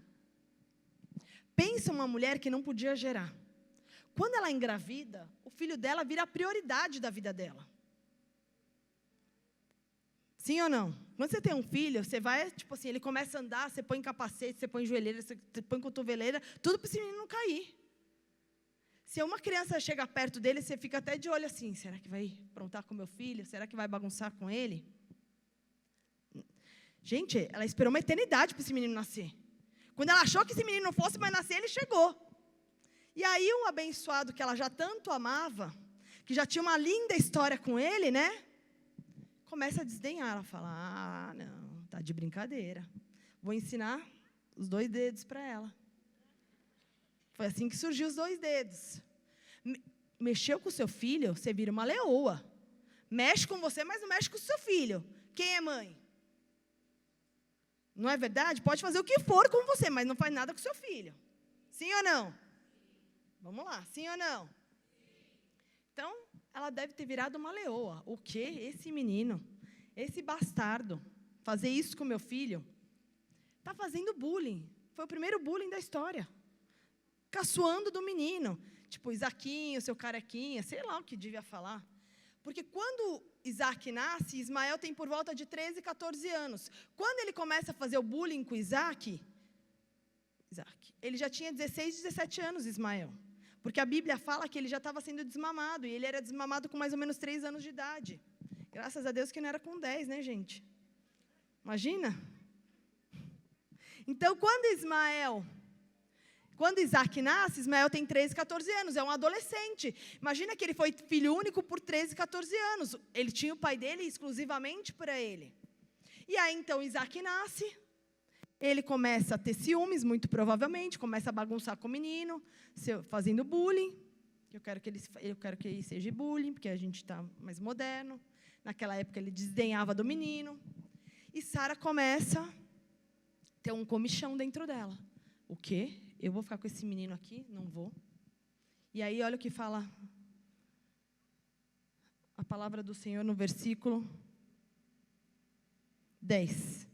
Pensa uma mulher que não podia gerar. Quando ela engravida, o filho dela vira a prioridade da vida dela. Sim ou não? Quando você tem um filho, você vai, tipo assim, ele começa a andar, você põe capacete, você põe joelheira, você põe cotoveleira, tudo para esse menino não cair. Se uma criança chega perto dele, você fica até de olho assim, será que vai aprontar com meu filho? Será que vai bagunçar com ele? Gente, ela esperou uma eternidade para esse menino nascer. Quando ela achou que esse menino não fosse mais nascer, ele chegou. E aí um abençoado que ela já tanto amava, que já tinha uma linda história com ele, né? Começa a desdenhar, ela fala, não, tá de brincadeira. Vou ensinar os 2 dedos para ela. Foi assim que surgiu os 2 dedos. Mexeu com o seu filho, você vira uma leoa. Mexe com você, mas não mexe com o seu filho. Quem é mãe? Não é verdade? Pode fazer o que for com você, mas não faz nada com o seu filho. Sim ou não? Vamos lá, sim ou não? Então, ela deve ter virado uma leoa. O quê? Esse menino, esse bastardo, fazer isso com meu filho, está fazendo bullying. Foi o primeiro bullying da história. Caçoando do menino. Tipo, Isaquinho, seu carequinha, sei lá o que devia falar. Porque quando Isaac nasce, Ismael tem por volta de 13, 14 anos. Quando ele começa a fazer o bullying com Isaac, ele já tinha 16, 17 anos, Ismael. Porque a Bíblia fala que ele já estava sendo desmamado, e ele era desmamado com mais ou menos 3 anos de idade. Graças a Deus que não era com 10, né, gente? Imagina? Então, quando Isaac nasce, Ismael tem 13, 14 anos, é um adolescente. Imagina que ele foi filho único por 13, 14 anos. Ele tinha o pai dele exclusivamente para ele. E aí, então, Isaac nasce, ele começa a ter ciúmes, muito provavelmente, começa a bagunçar com o menino, fazendo bullying. Eu quero que ele seja bullying, porque a gente está mais moderno. Naquela época, ele desdenhava do menino. E Sara começa a ter um comichão dentro dela. O quê? Eu vou ficar com esse menino aqui? Não vou. E aí, olha o que fala a palavra do Senhor no versículo 10,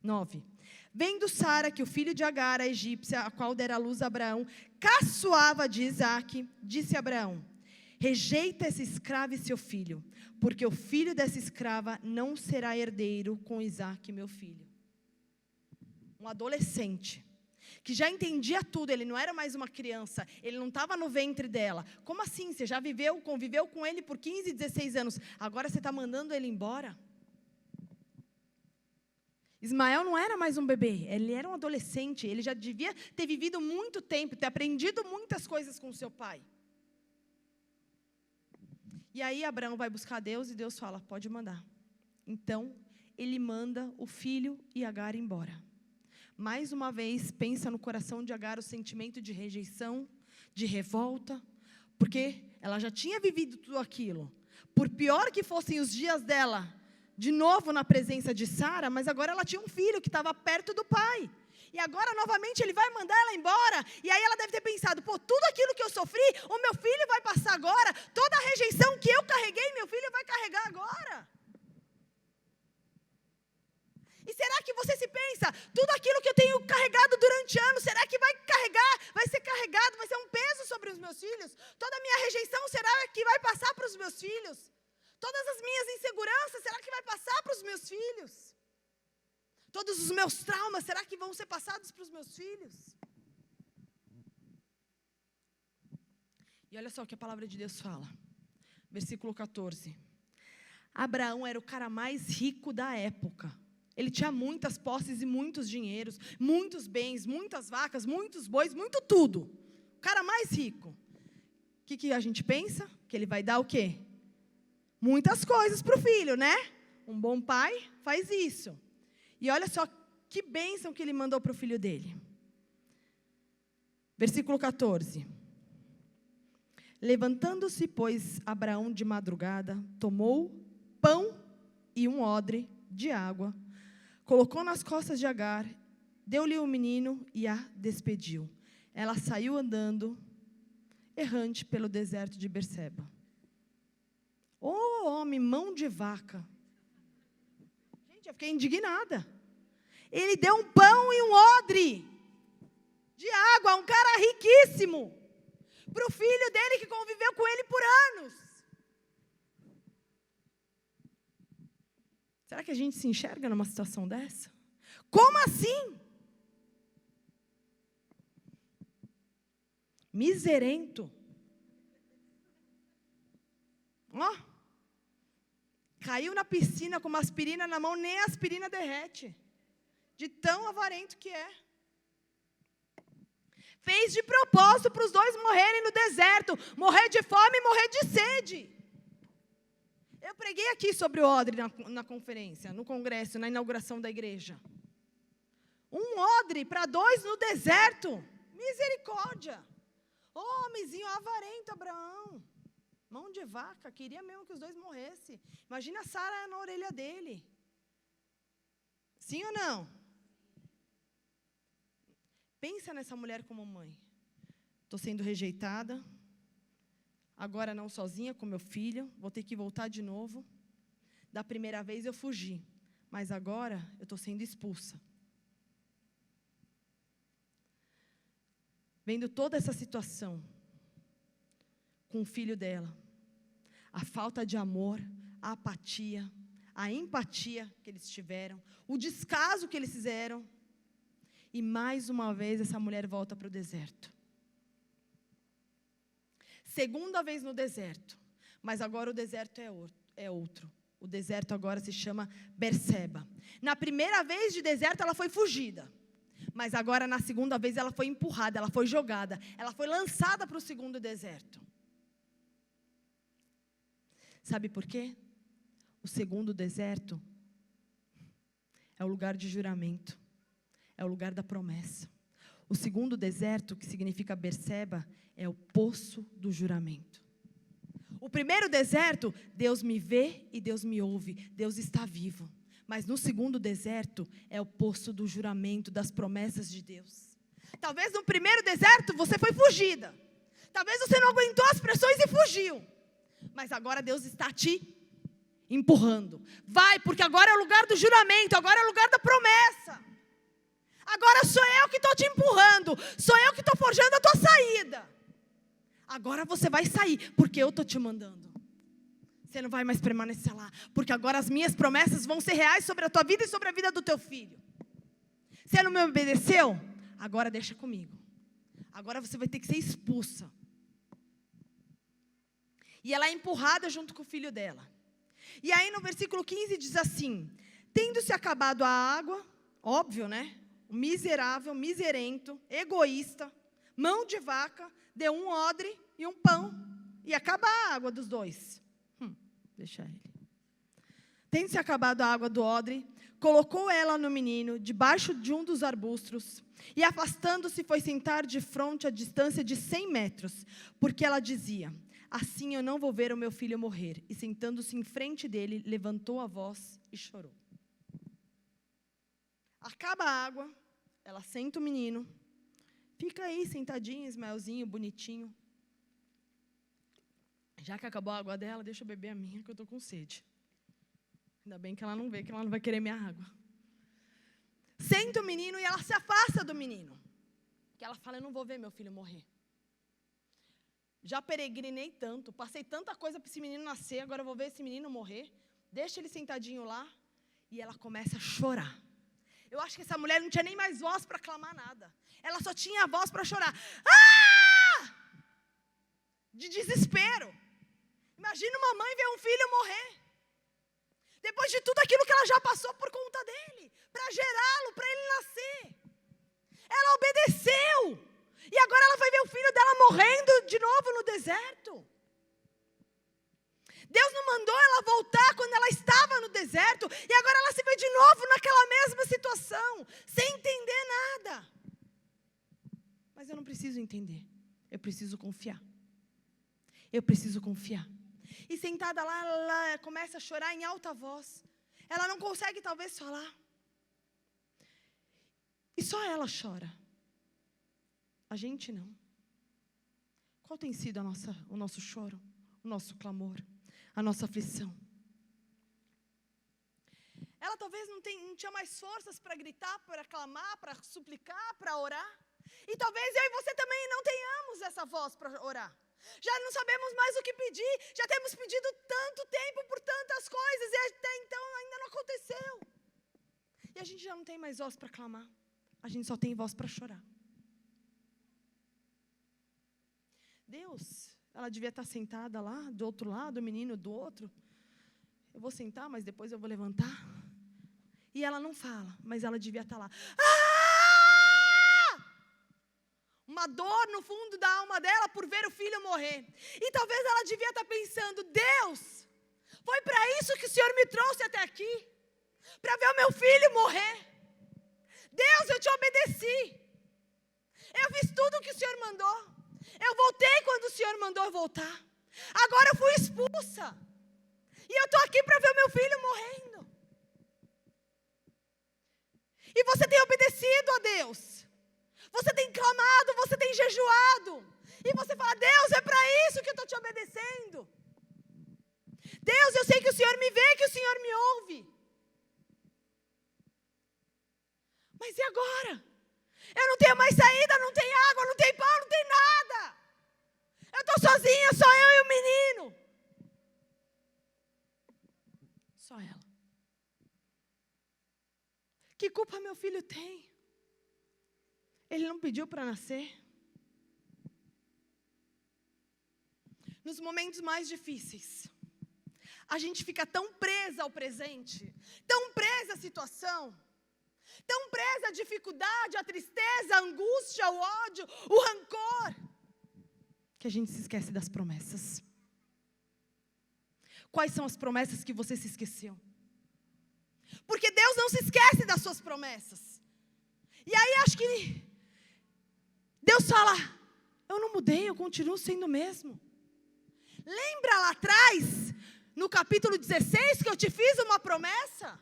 9. Vendo Sara que o filho de Agar, a egípcia, a qual dera à luz a Abraão, caçoava de Isaque, disse a Abraão, rejeita essa escrava e seu filho, porque o filho dessa escrava não será herdeiro com Isaque, meu filho. Um adolescente, que já entendia tudo, ele não era mais uma criança, ele não estava no ventre dela. Como assim? Você já conviveu com ele por 15, 16 anos, agora você está mandando ele embora? Ismael não era mais um bebê, ele era um adolescente, ele já devia ter vivido muito tempo, ter aprendido muitas coisas com seu pai. E aí Abraão vai buscar Deus e Deus fala, pode mandar. Então, ele manda o filho e Agar embora. Mais uma vez, pensa no coração de Agar o sentimento de rejeição, de revolta, porque ela já tinha vivido tudo aquilo. Por pior que fossem os dias dela, de novo na presença de Sara, mas agora ela tinha um filho que estava perto do pai. E agora, novamente, ele vai mandar ela embora. E aí ela deve ter pensado, tudo aquilo que eu sofri, o meu filho vai passar agora. Toda a rejeição que eu carreguei, meu filho vai carregar agora. E será que você se pensa, tudo aquilo que eu tenho carregado durante anos, será que vai ser carregado, vai ser um peso sobre os meus filhos? Toda a minha rejeição, será que vai passar para os meus filhos? Todas as minhas inseguranças, será que vai passar para os meus filhos? Todos os meus traumas, será que vão ser passados para os meus filhos? E olha só o que a palavra de Deus fala. Versículo 14. Abraão era o cara mais rico da época. Ele tinha muitas posses e muitos dinheiros, muitos bens, muitas vacas, muitos bois, muito tudo. O cara mais rico. O que a gente pensa? Que ele vai dar o quê? Muitas coisas para o filho, né? Um bom pai faz isso. E olha só que bênção que ele mandou para o filho dele. Versículo 14. Levantando-se, pois, Abraão de madrugada, tomou pão e um odre de água, colocou nas costas de Agar, deu-lhe o menino e a despediu. Ela saiu andando, errante pelo deserto de Berseba. Ô homem, mão de vaca. Gente, eu fiquei indignada. Ele deu um pão e um odre de água, um cara riquíssimo, para o filho dele que conviveu com ele por anos. Será que a gente se enxerga numa situação dessa? Como assim? Miserento. Ó, caiu na piscina com uma aspirina na mão, nem a aspirina derrete. De tão avarento que é. Fez de propósito para os dois morrerem no deserto. Morrer de fome e morrer de sede. Eu preguei aqui sobre o odre na conferência, no congresso, na inauguração da igreja. Um odre para dois no deserto. Misericórdia. Ô, homenzinho avarento, Abraão. Mão de vaca, queria mesmo que os dois morressem. Imagina a Sara na orelha dele. Sim ou não? Pensa nessa mulher como mãe. Estou sendo rejeitada. Agora não sozinha com meu filho. Vou ter que voltar de novo. Da primeira vez eu fugi. Mas agora eu estou sendo expulsa. Vendo toda essa situação com o filho dela. A falta de amor, a apatia, a empatia que eles tiveram. O descaso que eles fizeram. E mais uma vez essa mulher volta para o deserto. Segunda vez no deserto. Mas agora o deserto é outro. O deserto agora se chama Berseba. Na primeira vez de deserto ela foi fugida. Mas agora na segunda vez ela foi empurrada, ela foi jogada. Ela foi lançada para o segundo deserto. Sabe por quê? O segundo deserto é o lugar de juramento. É o lugar da promessa. O segundo deserto, que significa Berseba, é o poço do juramento. O primeiro deserto, Deus me vê e Deus me ouve. Deus está vivo. Mas no segundo deserto, é o poço do juramento, das promessas de Deus. Talvez no primeiro deserto, você foi fugida. Talvez você não aguentou as pressões e fugiu. Mas agora Deus está te empurrando. Vai, porque agora é o lugar do juramento, agora é o lugar da promessa. Agora sou eu que estou te empurrando. Sou eu que estou forjando a tua saída. Agora você vai sair, porque eu estou te mandando. Você não vai mais permanecer lá. Porque agora as minhas promessas vão ser reais sobre a tua vida e sobre a vida do teu filho. Você não me obedeceu? Agora deixa comigo. Agora você vai ter que ser expulsa. E ela é empurrada junto com o filho dela. E aí no versículo 15 diz assim: tendo-se acabado a água, óbvio, né? Miserável, miserento, egoísta, mão de vaca, deu um odre e um pão. E acaba a água dos dois. Deixa ele. Tendo se acabado a água do odre, colocou ela no menino, debaixo de um dos arbustos, e afastando-se foi sentar de fronte a distância de 100 metros, porque ela dizia, assim eu não vou ver o meu filho morrer. E sentando-se em frente dele, levantou a voz e chorou. Acaba a água, ela senta o menino, fica aí sentadinho, Ismaelzinho, bonitinho. Já que acabou a água dela, deixa eu beber a minha, que eu estou com sede. Ainda bem que ela não vê, que ela não vai querer minha água. Senta o menino e ela se afasta do menino. Que ela fala, eu não vou ver meu filho morrer. Já peregrinei tanto, passei tanta coisa para esse menino nascer, agora eu vou ver esse menino morrer. Deixa ele sentadinho lá. E ela começa a chorar. Eu acho que essa mulher não tinha nem mais voz para clamar nada. Ela só tinha voz para chorar. Ah! De desespero. Imagina uma mãe ver um filho morrer. Depois de tudo aquilo que ela já passou por conta dele. Para gerá-lo, para ele nascer. Ela obedeceu. E agora ela vai ver o filho dela morrendo de novo no deserto. Deus não mandou ela voltar quando ela estava no deserto. E agora ela se vê de novo naquela mesma situação. Sem entender nada. Mas eu não preciso entender. Eu preciso confiar. Eu preciso confiar. E sentada lá, ela começa a chorar em alta voz. Ela não consegue talvez falar. E só ela chora. A gente não. Qual tem sido o nosso choro? O nosso clamor? A nossa aflição? Ela talvez não tinha mais forças para gritar, para clamar, para suplicar, para orar. E talvez eu e você também não tenhamos essa voz para orar. Já não sabemos mais o que pedir. Já temos pedido tanto tempo por tantas coisas. E até então ainda não aconteceu. E a gente já não tem mais voz para clamar. A gente só tem voz para chorar. Deus, ela devia estar sentada lá, do outro lado, o menino do outro. Eu vou sentar, mas depois eu vou levantar. E ela não fala, mas ela devia estar lá. Uma dor no fundo da alma dela por ver o filho morrer. E talvez ela devia estar pensando, Deus, foi para isso que o Senhor me trouxe até aqui. Para ver o meu filho morrer. Deus, eu te obedeci. Eu fiz tudo o que o Senhor mandou. Eu voltei quando o Senhor mandou eu voltar. Agora eu fui expulsa. E eu estou aqui para ver o meu filho morrendo. E você tem obedecido a Deus. Você tem clamado, você tem jejuado. E você fala, Deus, é para isso que eu estou te obedecendo. Deus, eu sei que o Senhor me vê, que o Senhor me ouve. Mas e agora? Eu não tenho mais saída, não tem água, não tem pão, não tem nada. Eu estou sozinha, só eu e o menino. Só ela. Que culpa meu filho tem? Ele não pediu para nascer. Nos momentos mais difíceis, a gente fica tão presa ao presente, tão presa à situação, tão presa à dificuldade, à tristeza, à angústia, ao ódio, o rancor, que a gente se esquece das promessas. Quais são as promessas que você se esqueceu? Porque Deus não se esquece das suas promessas. E aí acho que Deus fala, eu não mudei, eu continuo sendo o mesmo. Lembra lá atrás, no capítulo 16, que eu te fiz uma promessa?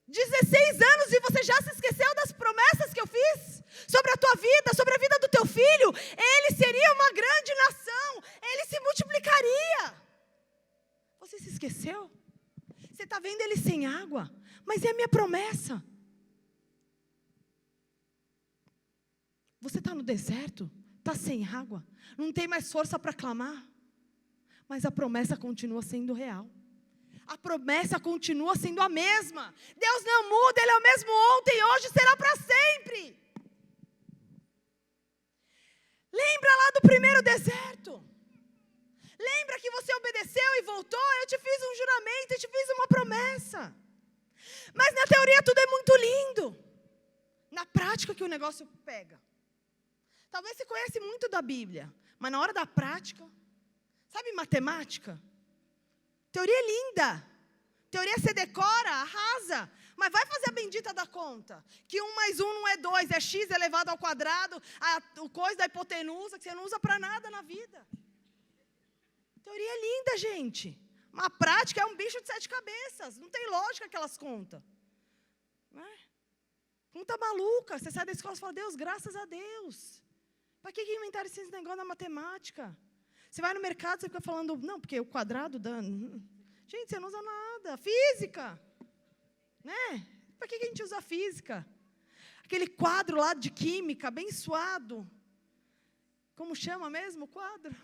16 anos e você já se esqueceu das promessas que eu fiz? Sobre a tua vida, sobre a vida do teu filho. Ele seria uma grande nação, ele se multiplicaria. Você se esqueceu? Você está vendo ele sem água, mas é a minha promessa. Você está no deserto, está sem água, não tem mais força para clamar, mas a promessa continua sendo real. A promessa continua sendo a mesma. Deus não muda, Ele é o mesmo ontem, hoje, será para sempre. Lembra lá do primeiro deserto? Lembra que você obedeceu e voltou? Eu te fiz um juramento, eu te fiz uma promessa. Mas na teoria tudo é muito lindo. Na prática que o negócio pega. Talvez você conhece muito da Bíblia, mas na hora da prática, sabe matemática? Teoria é linda. Teoria você decora, arrasa, mas vai fazer a bendita da conta. Que 1 mais 1 não é 2, é x elevado ao quadrado, o coisa da hipotenusa, que você não usa para nada na vida. Teoria é linda, gente. Mas a prática é um bicho de 7 cabeças. Não tem lógica aquelas contas. Não é? Conta maluca. Você sai da escola e fala, Deus, graças a Deus. Para que inventaram esse negócio da matemática? Você vai no mercado, você fica falando, não, porque o quadrado dá... Gente, você não usa nada. Física. Né? Para que a gente usa física? Aquele quadro lá de química, abençoado. Como chama mesmo o quadro?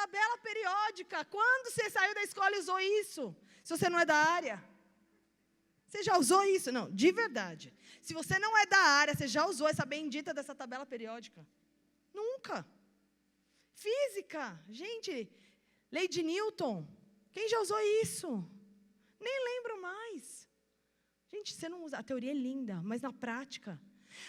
Tabela periódica. Quando você saiu da escola e usou isso? Se você não é da área. Você já usou isso? Não, de verdade. Se você não é da área, você já usou essa bendita dessa tabela periódica? Nunca. Física. Gente, lei de Newton. Quem já usou isso? Nem lembro mais. Gente, você não usa. A teoria é linda, mas na prática.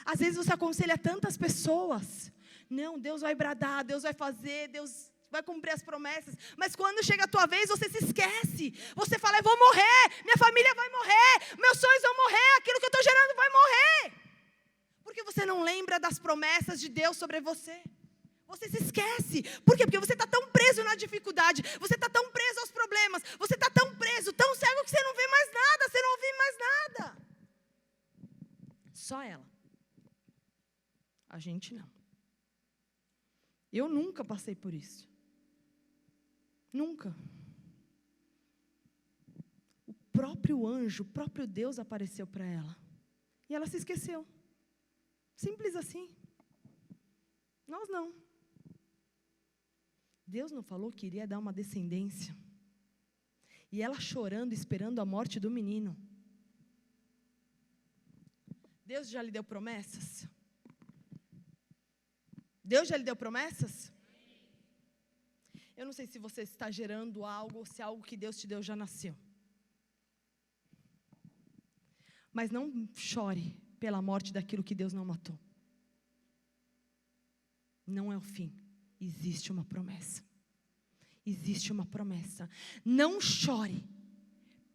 Às vezes você aconselha tantas pessoas. Não, Deus vai bradar, Deus vai fazer, Deus vai cumprir as promessas. Mas quando chega a tua vez, você se esquece. Você fala, eu vou morrer, minha família vai morrer, meus sonhos vão morrer, aquilo que eu estou gerando vai morrer. Porque você não lembra das promessas de Deus sobre você. Você se esquece. Por quê? Porque você está tão preso na dificuldade, você está tão preso aos problemas, você está tão preso, tão cego que você não vê mais nada, você não ouve mais nada. Só ela. A gente não. Eu nunca passei por isso. Nunca. O próprio anjo, o próprio Deus apareceu para ela. E ela se esqueceu. Simples assim. Nós não. Deus não falou que iria dar uma descendência. E ela chorando, esperando a morte do menino. Deus já lhe deu promessas? Deus já lhe deu promessas? Eu não sei se você está gerando algo, ou se algo que Deus te deu já nasceu. Mas não chore pela morte daquilo que Deus não matou. Não é o fim. Existe uma promessa. Existe uma promessa. Não chore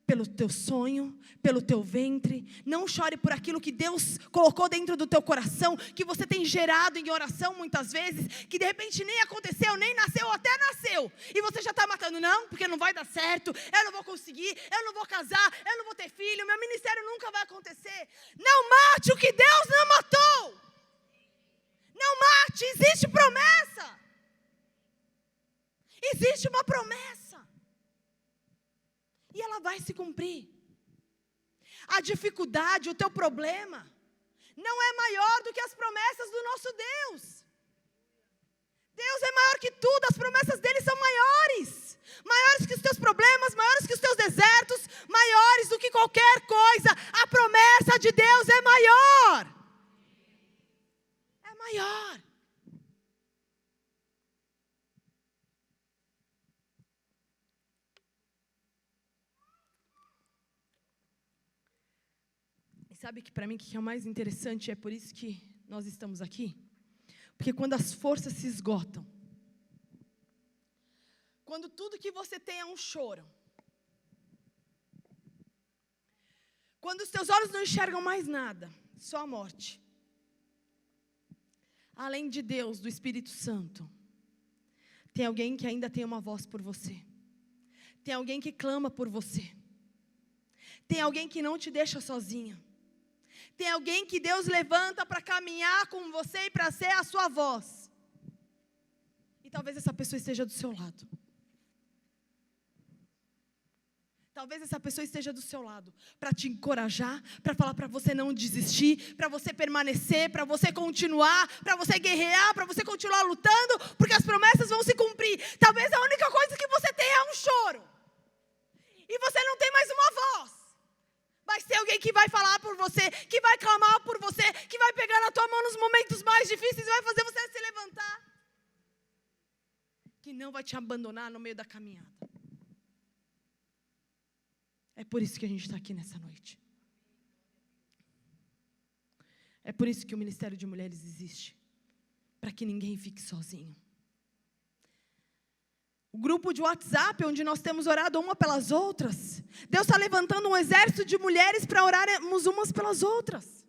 pelo teu sonho, pelo teu ventre. Não chore por aquilo que Deus colocou dentro do teu coração, que você tem gerado em oração muitas vezes, que de repente nem aconteceu, nem nasceu, ou até nasceu. E você já está matando, não, porque não vai dar certo, eu não vou conseguir, eu não vou casar, eu não vou ter filho, meu ministério nunca vai acontecer. Não mate o que Deus não matou. Não mate, existe promessa. Existe uma promessa. E ela vai se cumprir. A dificuldade, o teu problema, não é maior do que as promessas do nosso Deus. Deus é maior que tudo, as promessas dele são maiores. Maiores que os teus problemas, maiores que os teus desertos, maiores do que qualquer coisa. A promessa de Deus é maior. É maior. Sabe que para mim o que é o mais interessante, é por isso que nós estamos aqui? Porque quando as forças se esgotam, quando tudo que você tem é um choro, quando os teus olhos não enxergam mais nada, só a morte, além de Deus, do Espírito Santo, tem alguém que ainda tem uma voz por você, tem alguém que clama por você, tem alguém que não te deixa sozinha. Tem alguém que Deus levanta para caminhar com você e para ser a sua voz. E talvez essa pessoa esteja do seu lado. Talvez essa pessoa esteja do seu lado para te encorajar, para falar para você não desistir, para você permanecer, para você continuar, para você guerrear, para você continuar lutando, porque as promessas vão se cumprir. Talvez a única coisa que você tem é um choro. E você não tem mais uma voz. Vai ser alguém que vai falar por você, que vai clamar por você, que vai pegar na tua mão nos momentos mais difíceis e vai fazer você se levantar. Que não vai te abandonar no meio da caminhada. É por isso que a gente está aqui nessa noite. É por isso que o Ministério de Mulheres existe. Para que ninguém fique sozinho. O grupo de WhatsApp, onde nós temos orado uma pelas outras. Deus está levantando um exército de mulheres para orarmos umas pelas outras.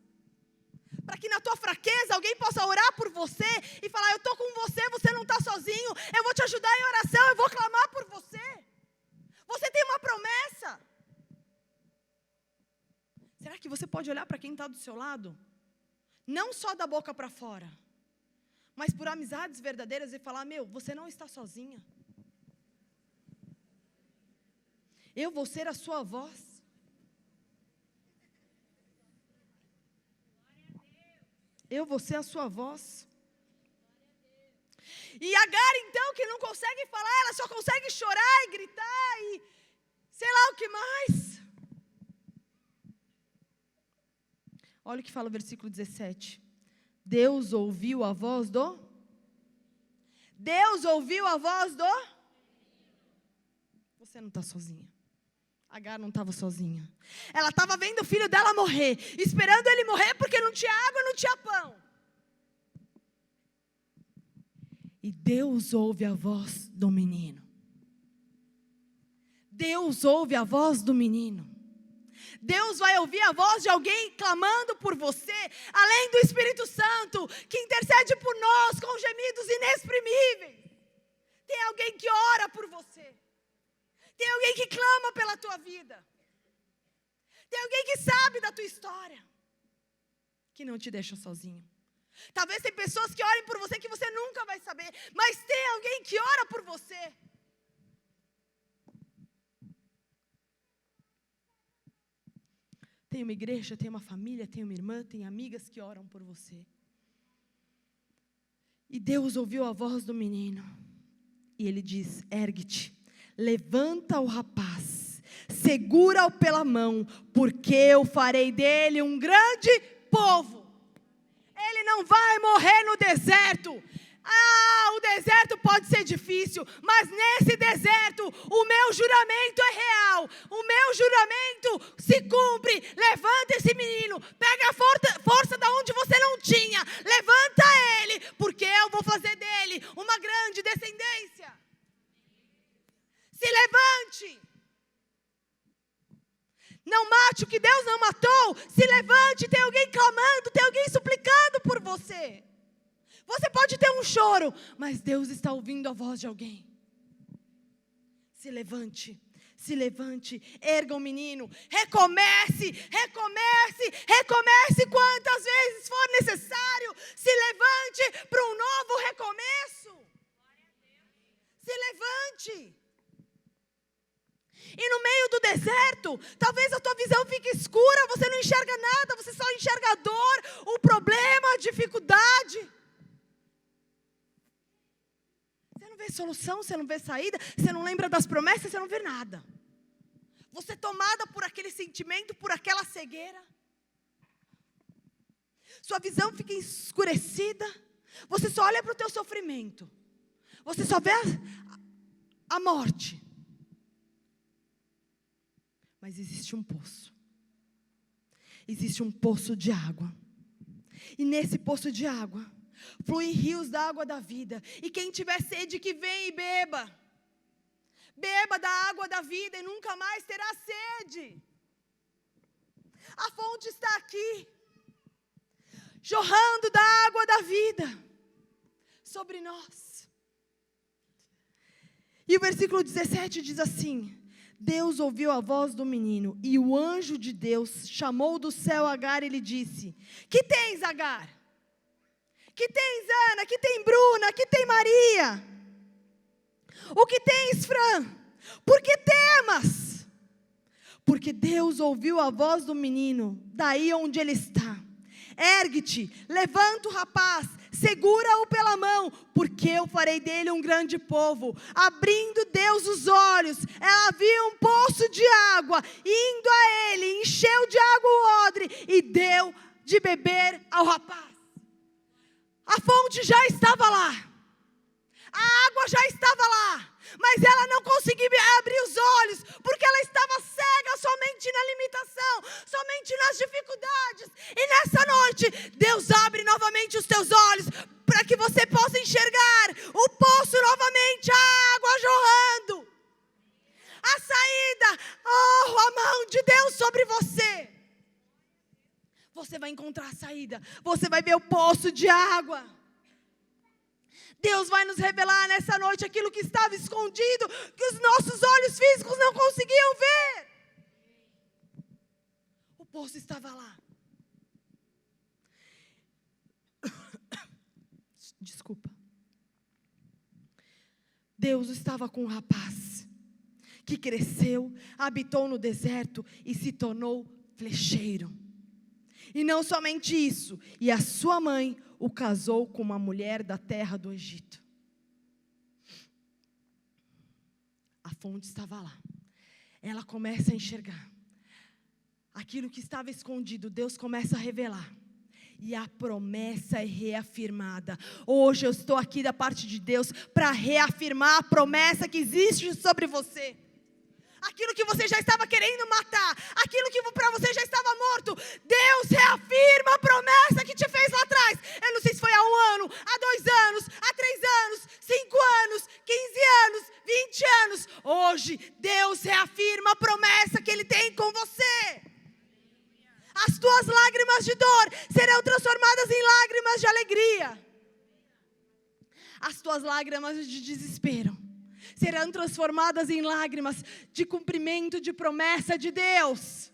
Para que na tua fraqueza alguém possa orar por você e falar, eu estou com você, você não está sozinho, eu vou te ajudar em oração, eu vou clamar por você. Você tem uma promessa. Será que você pode olhar para quem está do seu lado? Não só da boca para fora, mas por amizades verdadeiras e falar, você não está sozinha. Eu vou ser a sua voz. Eu vou ser a sua voz. E Agar, então, que não consegue falar, ela só consegue chorar e gritar e sei lá o que mais. Olha o que fala o versículo 17. Deus ouviu a voz do... Deus ouviu a voz do... Você não está sozinha. Agar não estava sozinha. Ela estava vendo o filho dela morrer, esperando ele morrer porque não tinha água, não tinha pão. E Deus ouve a voz do menino. Deus ouve a voz do menino. Deus vai ouvir a voz de alguém clamando por você, além do Espírito Santo, que intercede por nós com gemidos inexprimíveis. Tem alguém que ora por você. Tem alguém que clama pela tua vida. Tem alguém que sabe da tua história, que não te deixa sozinho. Talvez tem pessoas que orem por você que você nunca vai saber, mas tem alguém que ora por você. Tem uma igreja, tem uma família, tem uma irmã, tem amigas que oram por você. E Deus ouviu a voz do menino. E ele diz, ergue-te, levanta o rapaz, segura-o pela mão, porque eu farei dele um grande povo. Ele não vai morrer no deserto. O deserto pode ser difícil, mas nesse deserto o meu juramento é real. O meu juramento se cumpre. Levanta esse menino, pega a força da onde você não tinha, levanta ele, porque eu vou fazer dele uma grande descendência. Se levante. Não mate o que Deus não matou. Se levante, tem alguém clamando, tem alguém suplicando por você. Você pode ter um choro, mas Deus está ouvindo a voz de alguém. Se levante, erga o menino, recomece quantas vezes for necessário. Se levante para um novo recomeço. Se levante. E no meio do deserto, talvez a tua visão fique escura, você não enxerga nada, você só enxerga a dor, o problema, a dificuldade. Você não vê solução, você não vê saída, você não lembra das promessas, você não vê nada. Você é tomada por aquele sentimento, por aquela cegueira. Sua visão fica escurecida, você só olha para o teu sofrimento. Você só vê a morte. Mas existe um poço. Existe um poço de água. E nesse poço de água fluem rios da água da vida. E quem tiver sede, que venha e beba. Beba da água da vida e nunca mais terá sede. A fonte está aqui, jorrando da água da vida sobre nós. E o versículo 17 diz assim: Deus ouviu a voz do menino, e o anjo de Deus chamou do céu Agar e lhe disse: que tens, Agar? Que tens, Ana? Que tem Bruna? Que tem Maria? O que tens, Fran? Por que temas? Porque Deus ouviu a voz do menino, daí onde ele está. Ergue-te, levanta o rapaz, segura-o pela mão, porque eu farei dele um grande povo. Abrindo Deus os olhos, ela viu um poço de água, indo a ele, encheu de água o odre e deu de beber ao rapaz. A fonte já estava lá, a água já estava lá, mas ela não conseguia abrir os olhos, porque ela estava cega somente na limitação, somente nas dificuldades. E nessa noite, Deus de Deus sobre você, você vai encontrar a saída. Você vai ver o poço de água. Deus vai nos revelar nessa noite aquilo que estava escondido, que os nossos olhos físicos não conseguiam ver. O poço estava lá. Desculpa. Deus estava com um rapaz que cresceu, habitou no deserto e se tornou flecheiro. E não somente isso, e a sua mãe o casou com uma mulher da terra do Egito. A fonte estava lá. Ela começa a enxergar. Aquilo que estava escondido, Deus começa a revelar. E a promessa é reafirmada. Hoje eu estou aqui da parte de Deus para reafirmar a promessa que existe sobre você. Aquilo que você já estava querendo matar, aquilo que para você já estava morto, Deus reafirma a promessa que te fez lá atrás. Eu não sei se foi há 1 ano, há 2 anos, há 3 anos, 5 anos, 15 anos, 20 anos. Hoje, Deus reafirma a promessa que Ele tem com você. As tuas lágrimas de dor serão transformadas em lágrimas de alegria. As tuas lágrimas de desespero serão transformadas em lágrimas de cumprimento de promessa de Deus.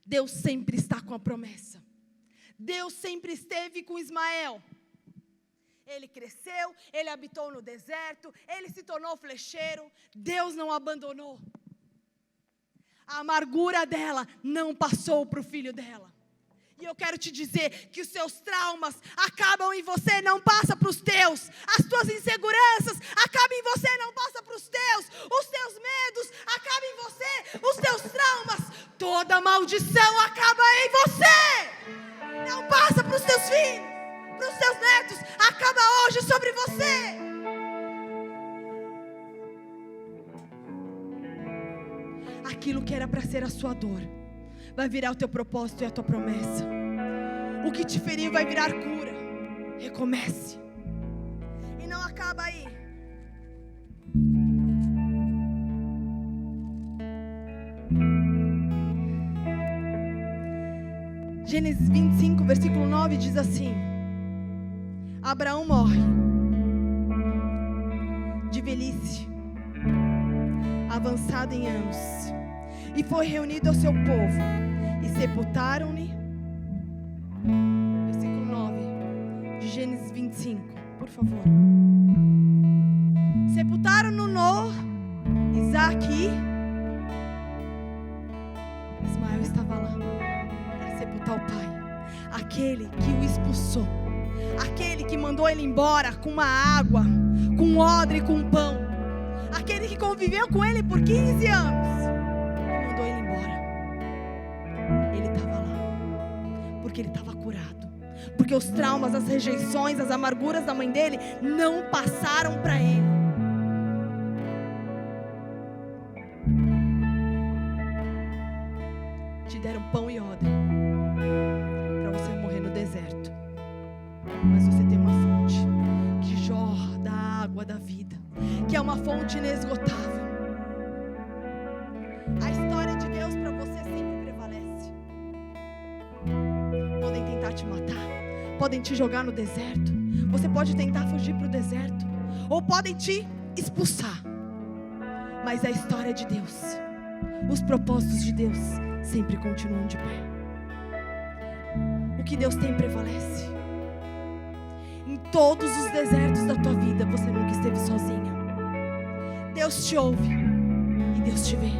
Deus sempre está com a promessa. Deus sempre esteve com Ismael. Ele cresceu, ele habitou no deserto, ele se tornou flecheiro. Deus não abandonou. A amargura dela não passou para o filho dela. E eu quero te dizer que os seus traumas acabam em você, não passa para os teus. As tuas inseguranças acabam em você, não passa para os teus. Os teus medos acabam em você, os teus traumas. Toda maldição acaba em você. Não passa para os teus filhos, para os teus netos. Acaba hoje sobre você. Aquilo que era para ser a sua dor vai virar o teu propósito e a tua promessa. O que te feriu vai virar cura. Recomece. E não acaba aí. Gênesis 25, versículo 9 diz assim: Abraão morre de velhice, avançado em anos, e foi reunido ao seu povo, e sepultaram-lhe. Versículo 9 de Gênesis 25, por favor. Sepultaram-no Isaac e Ismael estava lá para sepultar o pai, aquele que o expulsou, aquele que mandou ele embora com uma água, com um odre e com um pão, aquele que conviveu com ele por 15 anos. Mandou ele embora. Ele estava lá porque ele estava curado, porque os traumas, as rejeições, as amarguras da mãe dele não passaram para ele. Te deram pão e odre para você morrer no deserto, mas você tem uma fonte que jorra da água da vida, que é uma fonte inesgotável. A história de Deus para você sempre prevalece. Podem tentar te matar, podem te jogar no deserto, você pode tentar fugir para o deserto, ou podem te expulsar, mas a história de Deus, os propósitos de Deus sempre continuam de pé. O que Deus tem prevalece. Em todos os desertos da tua vida você nunca esteve sozinha. Deus te ouve e Deus te vê.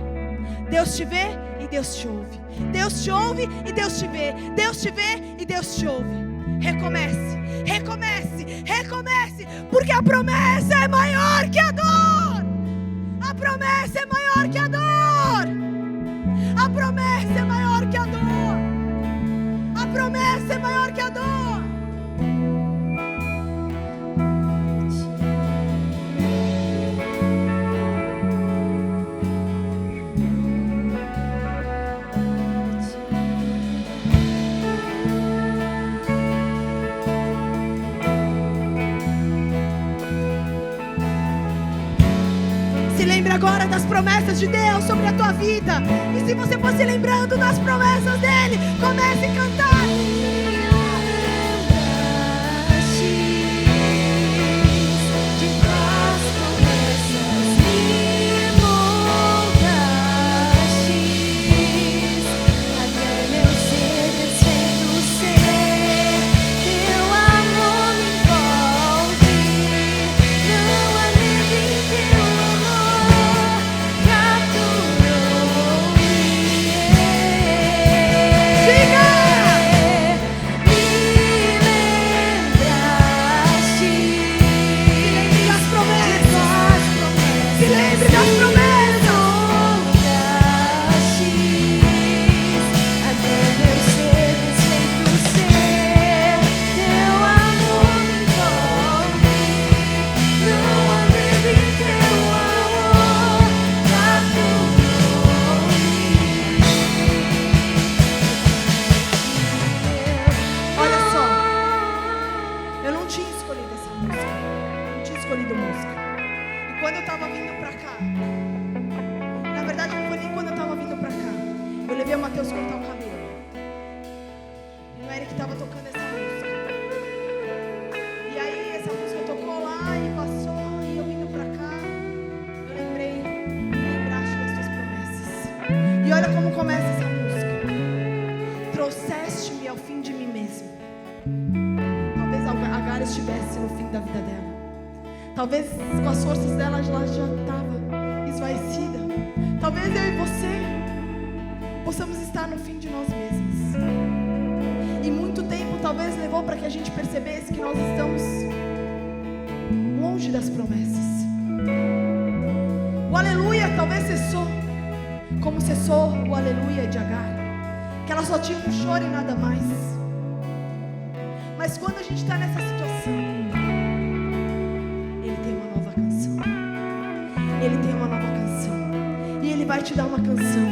Deus te vê e Deus te ouve. Deus te ouve e Deus te vê. Deus te vê e Deus te ouve. Recomece, recomece, recomece, porque a promessa é maior que a dor. A promessa é maior que a dor. A promessa é maior que a dor. A promessa é maior que a dor. Se lembre agora das promessas de Deus sobre a tua vida. E se você for se lembrando das promessas dele, comece a cantar. Talvez com as forças dela ela já estava esvaecida. Talvez eu e você possamos estar no fim de nós mesmos. E muito tempo talvez levou para que a gente percebesse que nós estamos longe das promessas. O aleluia talvez cessou, como cessou o aleluia de Agar, que ela só tinha um choro e nada mais. Mas quando a gente está nessa situação, Ele tem uma nova canção. E Ele vai te dar uma canção.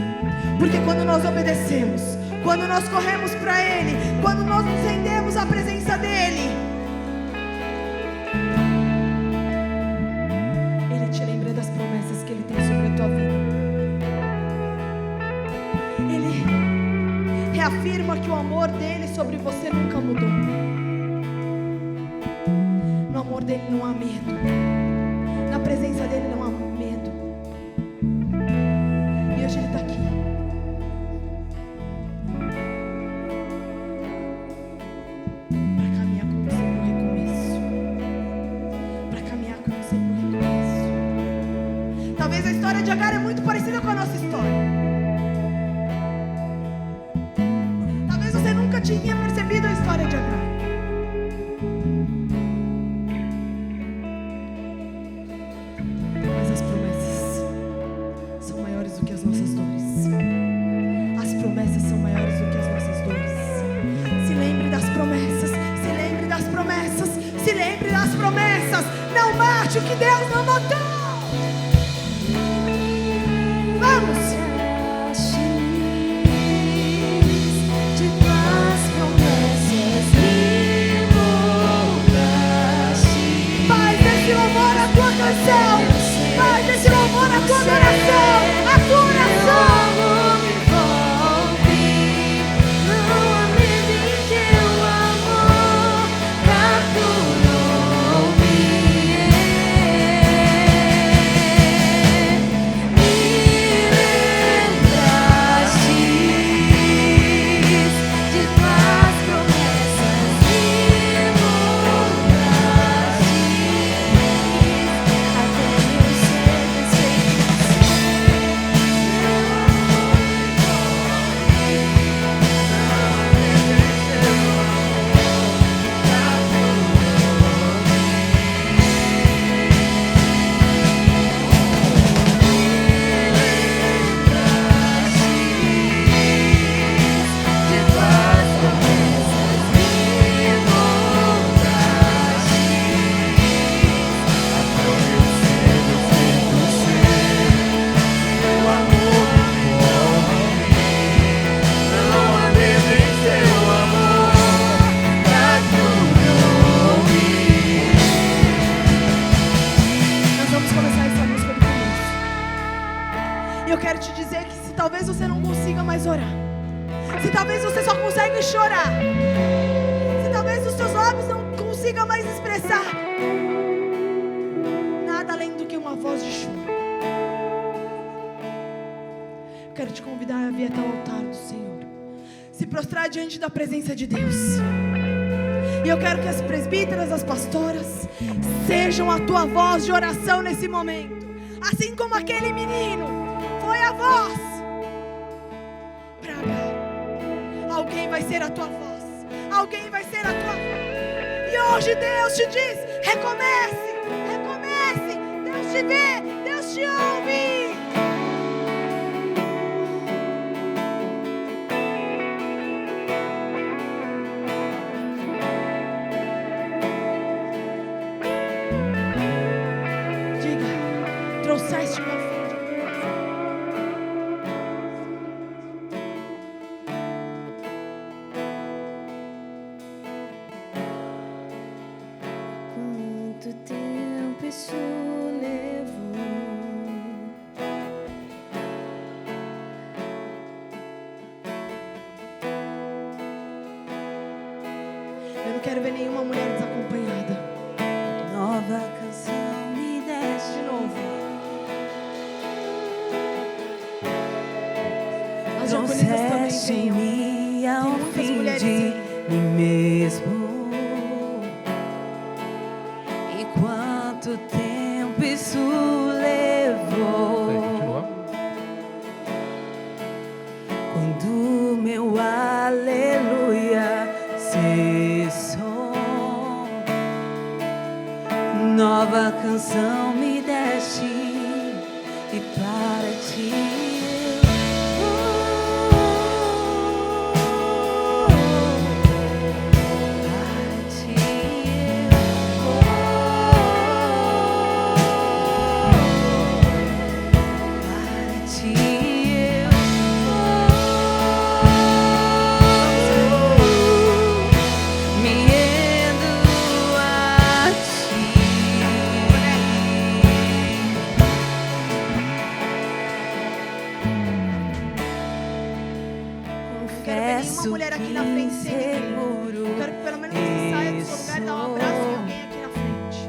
Porque quando nós obedecemos, quando nós corremos para Ele, quando nós nos rendemos à presença dEle, Ele te lembra das promessas que Ele tem sobre a tua vida. Ele reafirma que o amor dEle sobre você nunca mudou. No amor dEle não há medo. Na presença dEle não há medo. E hoje Ele está aqui. Para caminhar com você para o recomeço. Para caminhar com você para o recomeço. Talvez a história de Agar é muito parecida com a nossa história. Talvez você nunca tinha percebido a história de Agar. O que Deus não botou. Vamos. De tuas promessas. eu quero te dizer que se talvez você não consiga mais orar, se talvez você só consegue chorar, se talvez os seus lábios não consigam mais expressar nada além do que uma voz de choro, eu quero te convidar a vir até o altar do Senhor, se prostrar diante da presença de Deus. E eu quero que as presbíteras, as pastoras, sejam a tua voz de oração nesse momento. Assim como aquele menino foi a voz para Agar, alguém vai ser a tua voz. Alguém vai ser a tua voz. E hoje Deus te diz: recomece, recomece. Deus te vê, Deus te ouve. Trouxeste meu filho. Quanto tempo isso levou? Eu não quero ver nenhuma mulher desacompanhada. Nova canção me deste De novo. trouxeste-me ao fim de mim mesmo. E quanto tempo isso levou? Quando meu aleluia cessou, nova canção me deste e para ti. Uma mulher aqui na frente sem ninguém. Eu quero que pelo menos você saia do seu lugar e dá um abraço em alguém aqui na frente.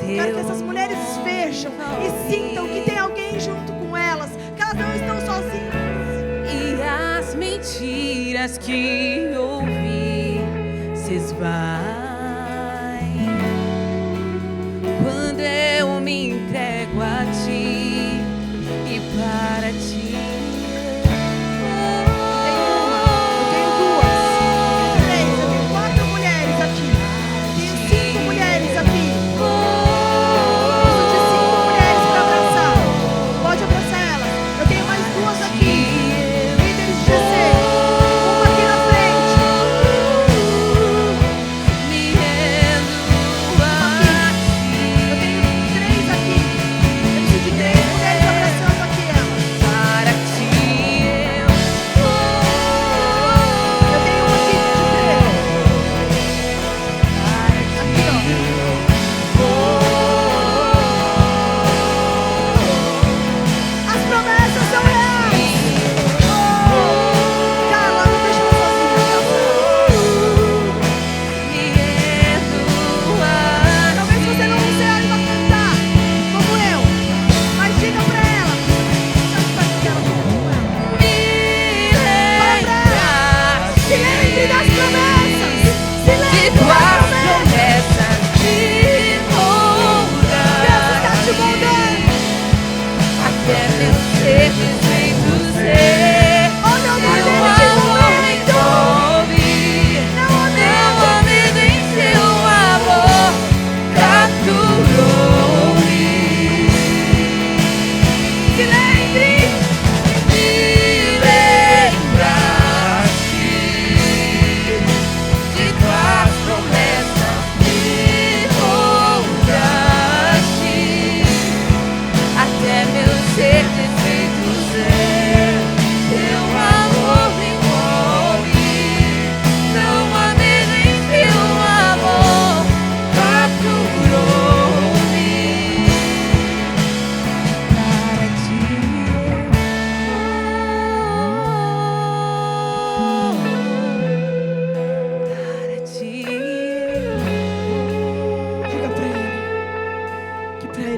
Eu quero que essas mulheres vejam e sintam que tem alguém junto com elas, que elas não estão sozinhas. E as mentiras que ouvi se esvaem quando eu me entrego a ti e para ti. Ser desfeitos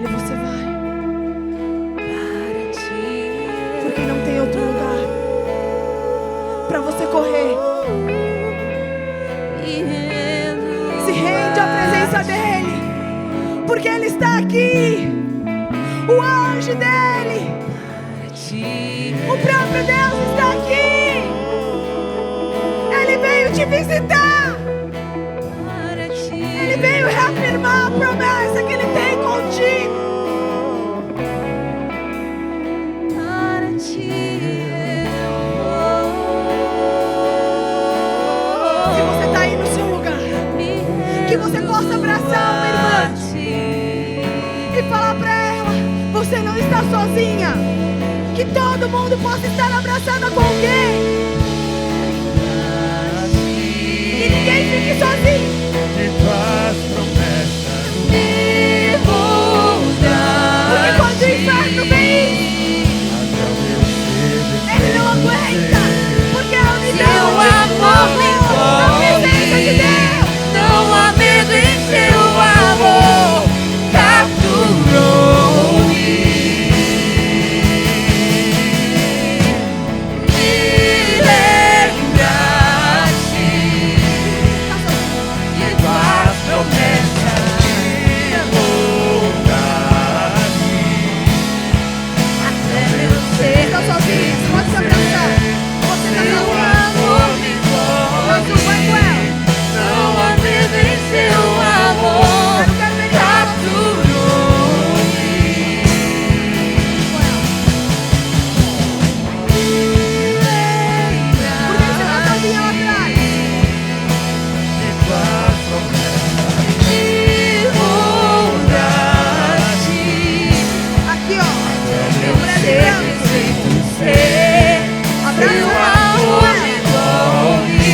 Ele você vai. Porque não tem outro lugar para você correr. Se rende à presença dEle, porque Ele está aqui. O anjo dEle, o próprio Deus está aqui. Ele veio te visitar. Ele veio reafirmar a promessa que Ele tem contigo. Se você está aí no seu lugar, que você possa abraçar uma irmã e falar para ela: você não está sozinha. Que todo mundo possa estar abraçada com alguém. Que ninguém fique sozinho. De tuas promessas me Porque quando o inferno vem, ele não aguenta. Porque é a unidade, Seu amor me a presença de Deus. Não há medo em seu amor, capturou-me. Me lembraste de tuas promessas, até meu ser. Está sozinho, pode se abraçar. Você está Seu sozinho. amor me Mas tu vai com ela. não há medo em seu amor, Eu não quero ver ela. capturou-me. Por que você está sozinha lá atrás? de tuas promessas Me mudaste, Aqui, ó. meu ser feito ser, Abraça seu ela. amor me envolve,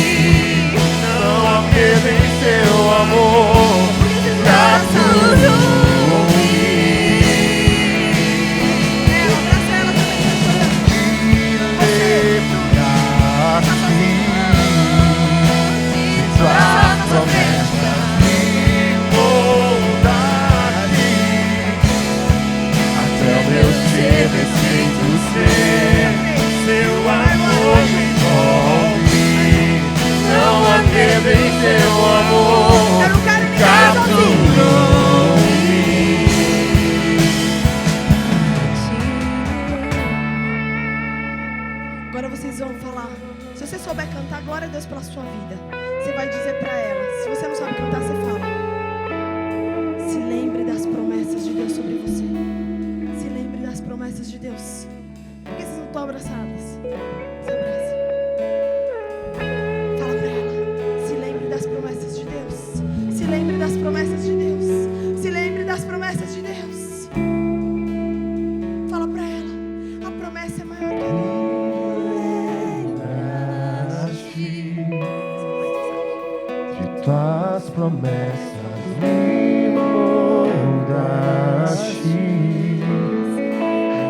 não há medo em seu amor. Por que vocês não abraçam? capturou-me. Abraça ela também. Tuas promessas me moldaste, até o meu ser desfeito ser. Seu amor me envolve, não há medo em seu amor. Eu não quero ninguém sozinho. Agora vocês vão falar. Se você souber cantar, glória a Deus pela sua vida. Você vai dizer para ela. Se você não sabe cantar, você fala: se lembre das promessas de Deus sobre você. Se lembre das promessas de Deus. Por que vocês não estão abraçadas? Se abraça. Fala para ela: se lembre das promessas de Deus. Se lembre das promessas de Deus. Se lembre das promessas de Deus. Fala para ela: a promessa é maior que a lei. De tuas promessas me moldaste,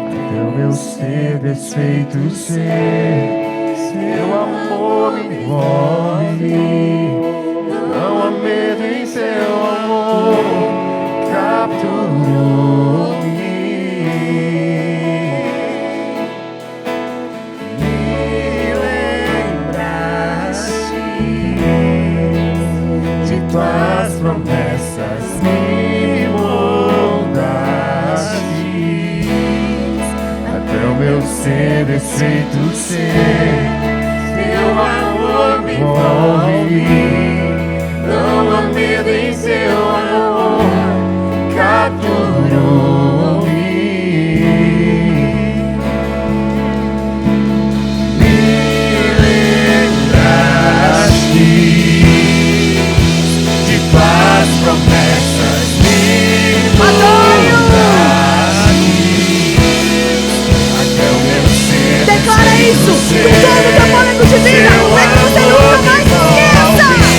até o meu ser desfeito ser. Seu amor me envolve, não há medo em seu amor, capturou-me. Me lembraste de tuas promessas, me moldaste, até o meu ser desfeito ser. Seu amor me envolve, não há medo em seu amor, capturou-me. Me lembraste de tuas promessas, me moldaste, até o meu ser. Declara isso com todo o teu fôlego de vida. Para que você nunca mais se esqueça.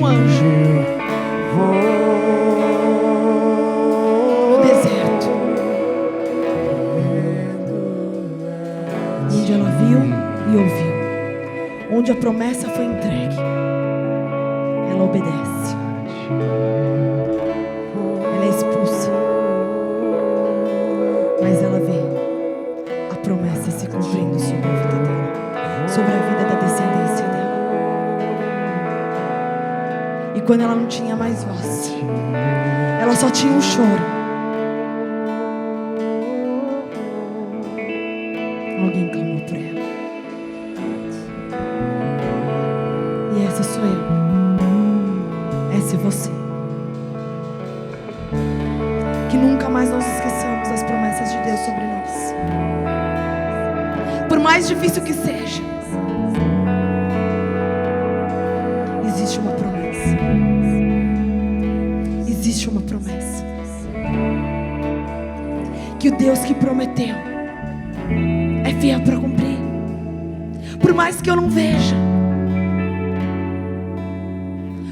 um anjo no deserto, onde ela viu e ouviu, onde a promessa foi entregue. Ela obedece, ela é expulsa, mas ela vê a promessa se cumprindo sobre a vida dela, sobre a vida da descendência dela. E quando ela não tinha mais voz, ela só tinha um choro. Alguém clamou por ela. E essa sou eu. Essa é você. Que nunca mais nós esqueçamos as promessas de Deus sobre nós. Por mais difícil que seja, existe uma promessa. Existe uma promessa. Que o Deus que prometeu é fiel para cumprir. Por mais que eu não veja,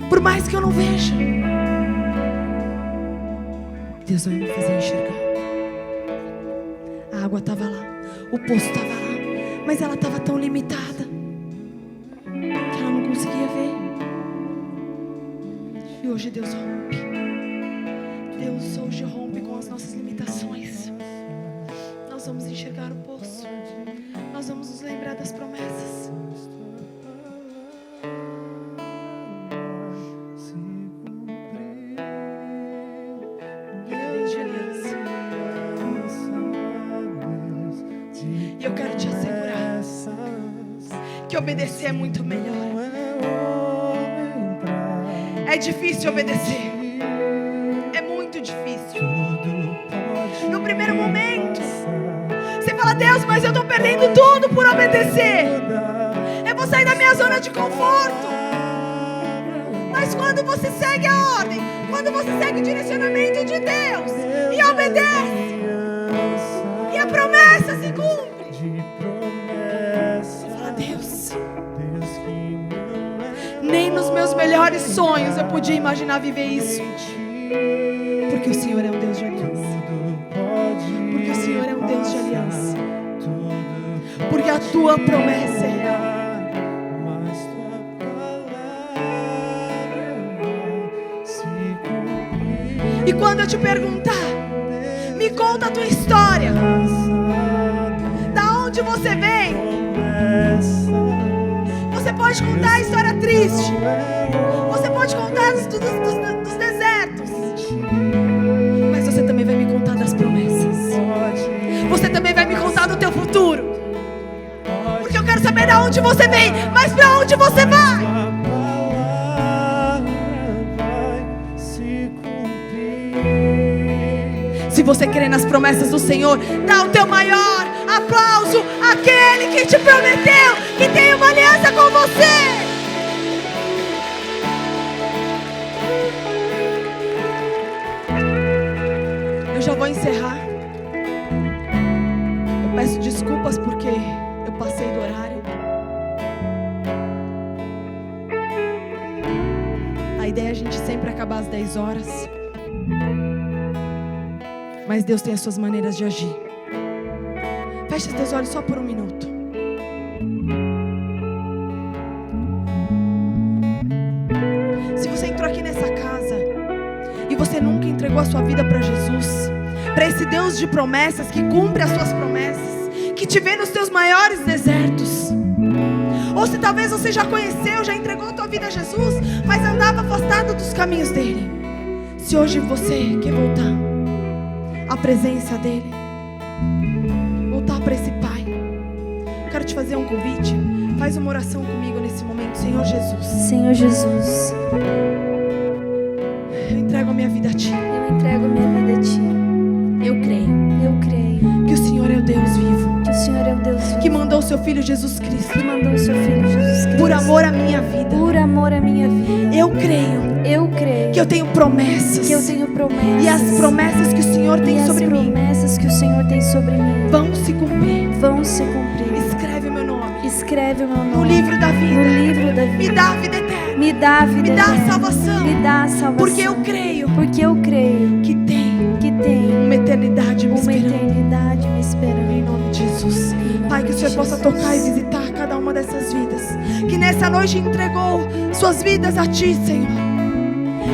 por mais que eu não veja, Deus vai me fazer enxergar. A água estava lá, o poço estava lá, mas ela estava tão limitada que ela não conseguia ver. E hoje Deus rompe. Deus hoje rompe com as nossas limitações. Nós vamos enxergar o poço. Nós vamos nos lembrar das promessas. Deus de aliança. E eu quero te assegurar que obedecer é muito melhor. É difícil obedecer. É muito difícil. No primeiro momento, você fala: Deus, mas eu estou perdendo tudo por obedecer. Eu vou sair da minha zona de conforto. Mas quando você segue a ordem, quando você segue o direcionamento de Deus e obedece, e a promessa se cumpre, você fala: Deus, nem nos meus melhores sonhos eu podia imaginar viver isso. Porque o Senhor é um Deus de aliança. Porque o Senhor é um Deus de aliança. Porque a tua promessa é real. E quando eu te perguntar, me conta a tua história, da onde você vem, você pode contar a história triste, você pode contar dos desertos, mas você também vai me contar das promessas. Você também vai me contar do teu futuro. Porque eu quero saber de onde você vem, mas para onde você vai. Se você crê nas promessas do Senhor, dá o teu maior aplauso àquele que te prometeu que tem uma aliança com você. Eu já vou encerrar. Eu peço desculpas porque eu passei do horário. A ideia é a gente sempre acabar às 10 horas. Mas Deus tem as suas maneiras de agir. Feche os teus olhos só por um minuto. Se você entrou aqui nessa casa e você nunca entregou a sua vida para Jesus, para esse Deus de promessas que cumpre as suas promessas, que te vê nos teus maiores desertos, ou se talvez você já conheceu, já entregou a tua vida a Jesus, mas andava afastado dos caminhos dele. Se hoje você quer voltar a presença dele, voltar para esse Pai, quero te fazer um convite. Faz uma oração comigo nesse momento. Senhor Jesus, Senhor Jesus, eu entrego a minha vida a Ti. eu entrego minha vida a Ti. Eu creio Eu creio que o Senhor é o Deus vivo, que o Senhor é o Deus vivo, que mandou o seu Filho Jesus Cristo que mandou o seu Filho Jesus Cristo por amor à minha vida. por amor à minha vida. Eu creio Eu creio que eu tenho promessas, que eu tenho promessas, e as promessas que o Senhor e tem as sobre mim promessas que o Senhor tem sobre mim vão se cumprir. vão se cumprir. Escreve o meu nome Escreve o meu nome no livro da vida. no livro da Me vida. dá a vida eterna. Me dá a vida Me dá a eterna. salvação. Me dá a salvação. Porque eu creio que tem tem uma eternidade me uma esperando. eternidade me esperando. Em nome de Jesus. Pai, que o Senhor possa tocar e visitar cada uma dessas vidas que nessa noite entregou suas vidas a Ti, Senhor.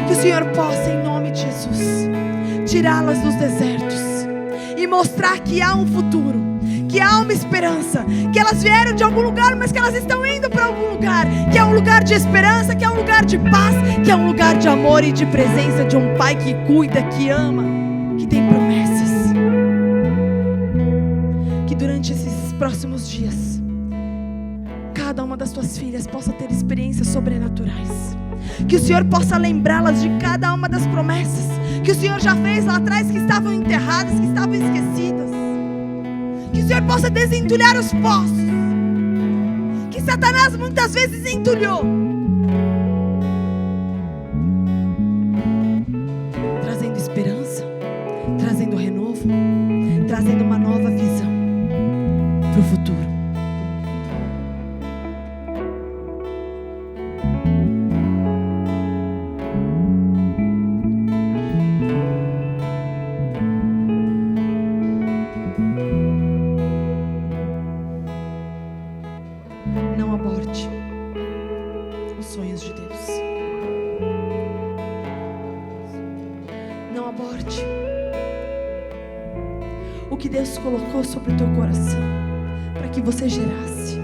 Que o Senhor possa, em nome de Jesus, tirá-las dos desertos e mostrar que há um futuro, que há uma esperança, que elas vieram de algum lugar, mas que elas estão indo para algum lugar, que é um lugar de esperança, que é um lugar de paz, que é um lugar de amor e de presença de um Pai que cuida, que ama, que tem promessas. Que durante esses próximos dias, cada uma das tuas filhas possa ter experiências sobrenaturais. Que o Senhor possa lembrá-las de cada uma das promessas que o Senhor já fez lá atrás, que estavam enterradas, que estavam esquecidas. Que o Senhor possa desentulhar os poços que Satanás muitas vezes entulhou, trazendo esperança, trazendo renovo, trazendo uma nova visão para o futuro. Não aborte os sonhos de Deus. Não aborte o que Deus colocou sobre o teu coração para que você gerasse.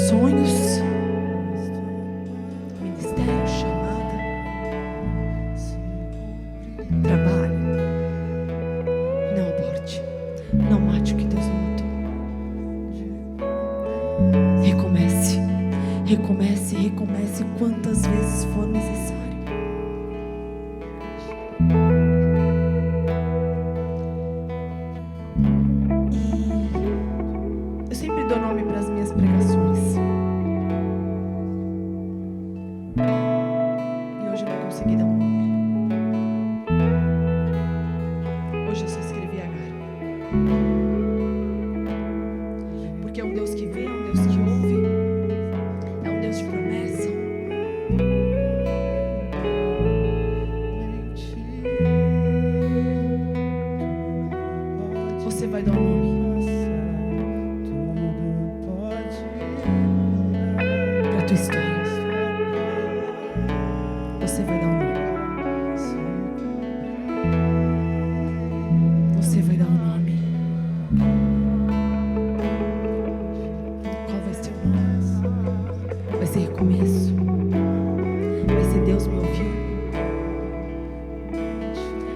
Sonhos, ministério, chamada, trabalho. Não aborte. Não mate o que Deus não matou. Recomece. Recomece, recomece quantas vezes for necessário. E eu sempre dou nome para as minhas pregações. E hoje eu não consegui dar um nome. Hoje eu só escrevi Agar. Porque é um Deus que vê, é um Deus que ouve, é um Deus de promessa. Você vai dar um nome para a tua história. Você vai dar um nome. Você vai dar um nome. Qual vai ser o nome? Vai ser recomeço. Vai ser Deus me ouviu.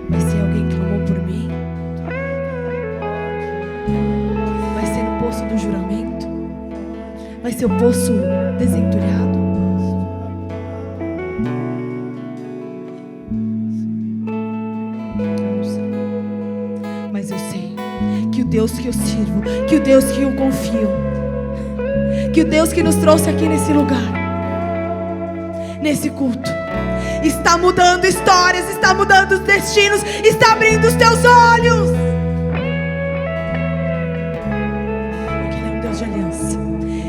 Vai ser alguém que clamou por mim. Vai ser no poço do juramento. Vai ser o poço desentulhado. Eu não sei. Mas eu sei que o Deus que eu sirvo, que o Deus que eu confio, que o Deus que nos trouxe aqui nesse lugar, nesse culto, está mudando histórias, está mudando os destinos, está abrindo os teus olhos. Porque Ele é um Deus de aliança,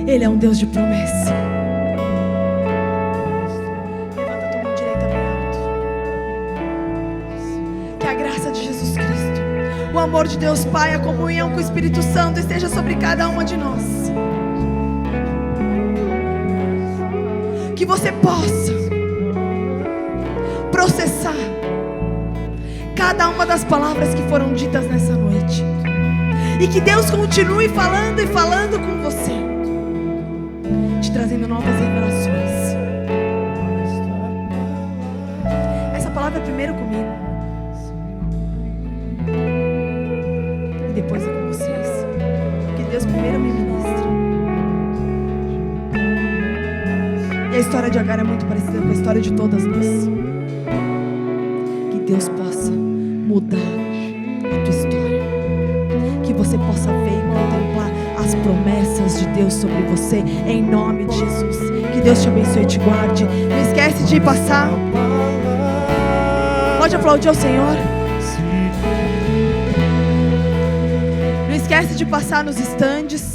Ele é um Deus de promessa. Levanta a tua mão direita bem alto. Que a graça de Jesus Cristo, o amor de Deus Pai, a comunhão com o Espírito Santo esteja sobre cada uma de nós. Que você possa processar cada uma das palavras que foram ditas nessa noite. E que Deus continue falando e falando com você, te trazendo novas revelações. Essa palavra é primeiro comigo. E depois é com vocês. Que Deus primeiro me ministra. E a história de Agar é muito parecida com a história de todas nós. Que Deus possa mudar a tua história. Que você possa ver e contemplar as promessas de Deus sobre você. Em nome de Jesus. Que Deus te abençoe e te guarde. Não esquece de passar. Pode aplaudir ao Senhor. Não esquece de passar nos estandes.